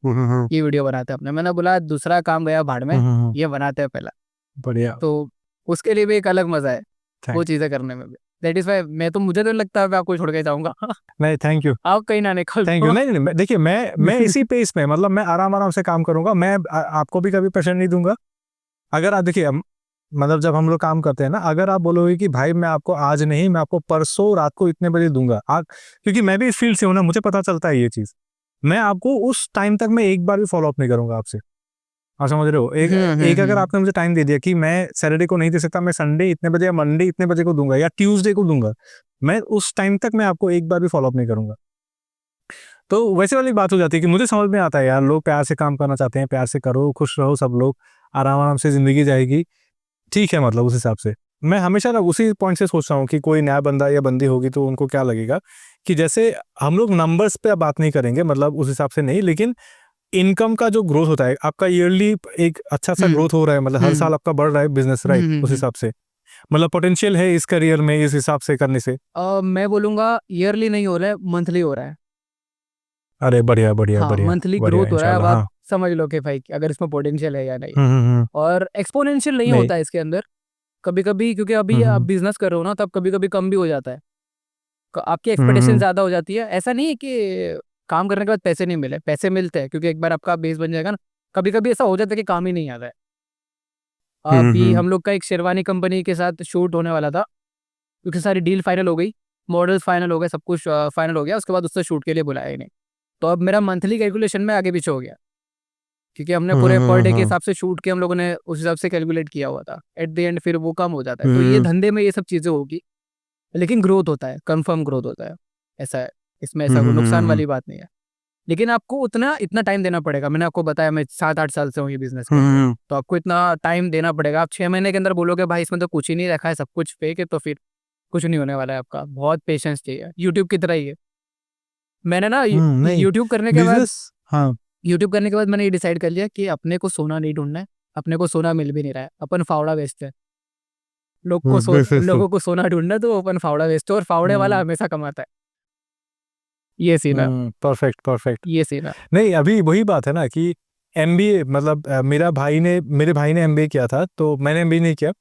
ये वीडियो बनाते हैं अपने। मैंने बोला दूसरा काम गया भाड़ में, ये बनाते हैं पहला। बढ़िया। तो उसके लिए भी एक अलग मजा है वो Thank- चीजें करने में भी। दैट इज वाई मुझे तो नहीं लगता है मैं आपको छोड़ के जाऊंगा। नहीं, थैंक यू, आप कहीं ना निकल थैंक यू। नहीं, देखिए, मैं इसी पेस में, मतलब मैं आराम से काम करूंगा। मैं आपको भी कभी प्रेशर नहीं दूंगा। अगर आप देखिए, मतलब जब हम लोग काम करते हैं ना, अगर आप बोलोगे कि भाई मैं आपको आज नहीं, मैं आपको परसों रात को इतने बजे दूंगा, क्योंकि मैं भी इस फील्ड से हूं ना, मुझे पता चलता है ये चीज। मैं आपको उस टाइम तक मैं एक बार भी फॉलो अप नहीं करूंगा आपसे। आप समझ रहे हो? एक अगर आपने मुझे टाइम दे दिया कि मैं सैटरडे को नहीं दे सकता, मैं संडे इतने बजे या मंडे इतने बजे को दूंगा या ट्यूसडे को दूंगा, मैं उस टाइम तक मैं आपको एक बार भी फॉलो अप नहीं करूंगा। तो वैसे वाली बात हो जाती है कि मुझे समझ में आता है यार, लोग प्यार से काम करना चाहते हैं, प्यार से करो, खुश रहो, सब लोग आराम से जिंदगी जाएगी, ठीक है। मतलब उस हिसाब से मैं हमेशा ना उसी पॉइंट से सोच रहा हूँ कि कोई नया बंदा या बंदी होगी तो उनको क्या लगेगा कि जैसे हम लोग नंबर्स पे अब बात नहीं करेंगे, मतलब उस हिसाब से नहीं, लेकिन इनकम का जो ग्रोथ होता है आपका, ईयरली एक अच्छा सा ग्रोथ हो रहा है, मतलब हर साल आपका बढ़ रहा है बिजनेस, राइट? उस हिसाब से मतलब पोटेंशियल है इस करियर में, इस हिसाब से करने से। मैं बोलूंगा ईयरली नहीं हो रहा है, मंथली हो रहा है। अरे बढ़िया, बढ़िया, हाँ, बढ़िया, मंथली बढ़िया, ग्रोथ हो रहा है। अब इंशाल्लाह। आप हाँ। समझ लो कि भाई अगर इसमें पोटेंशियल है या नहीं। हम्म। और एक्सपोनेंशियल नहीं नहीं। होता है इसके अंदर, कभी कभी, क्योंकि अभी आप बिजनेस कर रहे हो ना, तब कभी कभी कम भी हो जाता है। आपकी एक्सपेक्टेशन ज्यादा हो जाती है। ऐसा नहीं है कि काम करने के बाद पैसे नहीं मिले, पैसे मिलते हैं, क्योंकि एक बार आपका बेस बन जाएगा ना। कभी कभी ऐसा हो जाता है कि काम ही नहीं आता है। अभी हम लोग का एक शेरवानी कंपनी के साथ शूट होने वाला था, क्योंकि सारी डील फाइनल हो गई, मॉडल्स फाइनल हो गए, सब कुछ फाइनल हो गया। उसके बाद उससे शूट के लिए बुलाया ही नहीं। तो अब मेरा मंथली कैलकुलेशन में आगे पीछे हो गया, क्योंकि हमने पूरे पर डे के हिसाब से शूट के हम लोगों ने उस हिसाब से कैलकुलेट किया हुआ था। एट द एंड फिर वो कम हो जाता है। तो ये धंधे में ये सब चीज़ें होगी, लेकिन ग्रोथ होता है, कंफर्म ग्रोथ होता है। ऐसा है, इसमें ऐसा कोई नुकसान वाली बात नहीं है। लेकिन आपको इतना टाइम देना पड़ेगा। मैंने आपको बताया मैं 7-8 साल से हूँ ये बिजनेस के अंदर, तो आपको इतना टाइम देना पड़ेगा। आप 6 महीने के अंदर बोलोगे भाई इसमें तो कुछ ही नहीं रखा है, सब कुछ फेक है, तो फिर कुछ नहीं होने वाला है। आपका बहुत पेशेंस चाहिए, यूट्यूब की तरह ही है। मैंने ना नहीं, यूट्यूब करने के बाद बिजनेस। हाँ। यूट्यूब करने के बाद मैंने ये डिसाइड कर लिया कि अपने को सोना नहीं ढूंढना है। अपने को सोना मिल भी नहीं रहा है, अपन फावड़ा बेचते हैं। लोगों को सोना ढूंढना है, तो वो अपन फावड़ा बेचते हैं, और फावड़े वाला हमेशा कमाता है। ये सीन है, परफेक्ट, परफेक्ट। ये सीन है। नहीं, अभी वही बात है ना कि एमबीए, मतलब मेरे भाई ने एमबीए किया था, तो मैंने एमबीए नहीं किया,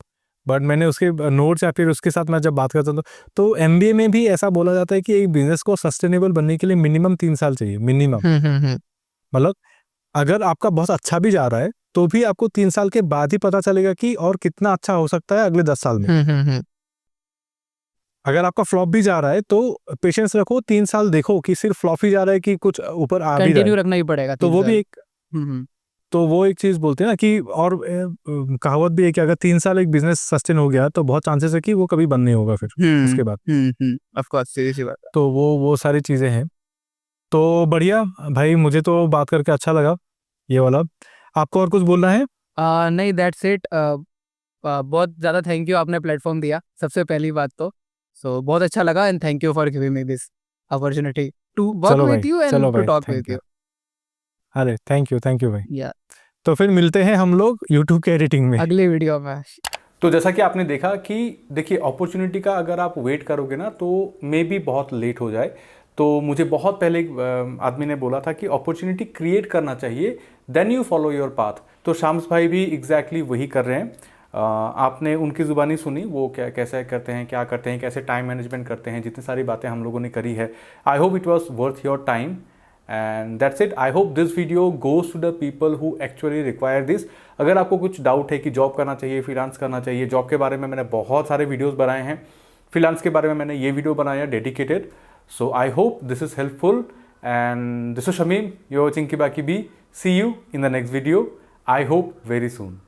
बट मैंने उसके नोट्स या फिर उसके साथ मैं जब बात करता हूँ तो एमबीए में भी ऐसा बोला जाता है कि एक बिजनेस को सस्टेनेबल बनने के लिए मिनिमम 3 साल चाहिए, मिनिमम। मतलब अगर आपका बहुत अच्छा भी जा रहा है तो भी आपको 3 साल के बाद ही पता चलेगा कि और कितना अच्छा हो सकता है अगले 10 साल में। अगर आपका फ्लॉप भी जा रहा है तो पेशेंस रखो, 3 साल देखो कि सिर्फ फ्लॉप ही जा रहा है कि कुछ ऊपर आ भी रहा कंटिन्यू है, रखना ही पड़ेगा तो 3 वो साल। भी एक तो वो एक चीज बोलते हैं ना कि, और कहावत भी है कि अगर 3 साल एक बिजनेस सस्टेन हो गया तो बहुत चांसेस है कि वो कभी बंद नहीं होगा फिर उसके बाद। ऑफ कोर्स, सीधी सी बात है। तो वो सारी चीजें हैं। तो बढ़िया भाई, मुझे तो बात करके अच्छा लगा ये वाला। आपको और कुछ बोलना है? नहीं, दैट्स इट। बहुत ज़्यादा थैंक यू, आपने प्लेटफॉर्म दिया सबसे पहली बात तो। सो बहुत अच्छा लगा, and thank you for giving me this opportunity to work चलो भाई, विद यू चलो एंड टू भाई, talk with thank you. You. अरे थैंक यू भाई। या तो फिर मिलते हैं हम लोग यूट्यूब के एडिटिंग में। अगली वीडियो में। तो जैसा कि आपने देखा कि देखिए, अपॉर्चुनिटी का अगर आप वेट करोगे ना तो मे बी बहुत लेट हो जाए। तो मुझे बहुत पहले एक आदमी ने बोला था कि अपॉर्चुनिटी क्रिएट करना चाहिए, then you follow your path. तो शाम्स भाई भी एग्जैक्टली वही कर रहे हैं। आपने उनकी ज़ुबानी सुनी, वो क्या कैसे करते हैं, क्या करते हैं, कैसे टाइम मैनेजमेंट करते हैं, जितनी सारी बातें हम लोगों ने करी है। I hope it was worth your time, and that's it. I hope this video goes to the people who actually require this. अगर आपको कुछ डाउट है कि जॉब करना चाहिए, फ्रीलांस करना चाहिए, जॉब के बारे में मैंने बहुत सारे वीडियोस बनाए हैं, फ्रीलांस के बारे में मैंने ये वीडियो बनाया dedicated. So I hope this is helpful, and this is Shamim, you are watching की बाकी बी। See you in the next video. I hope very soon.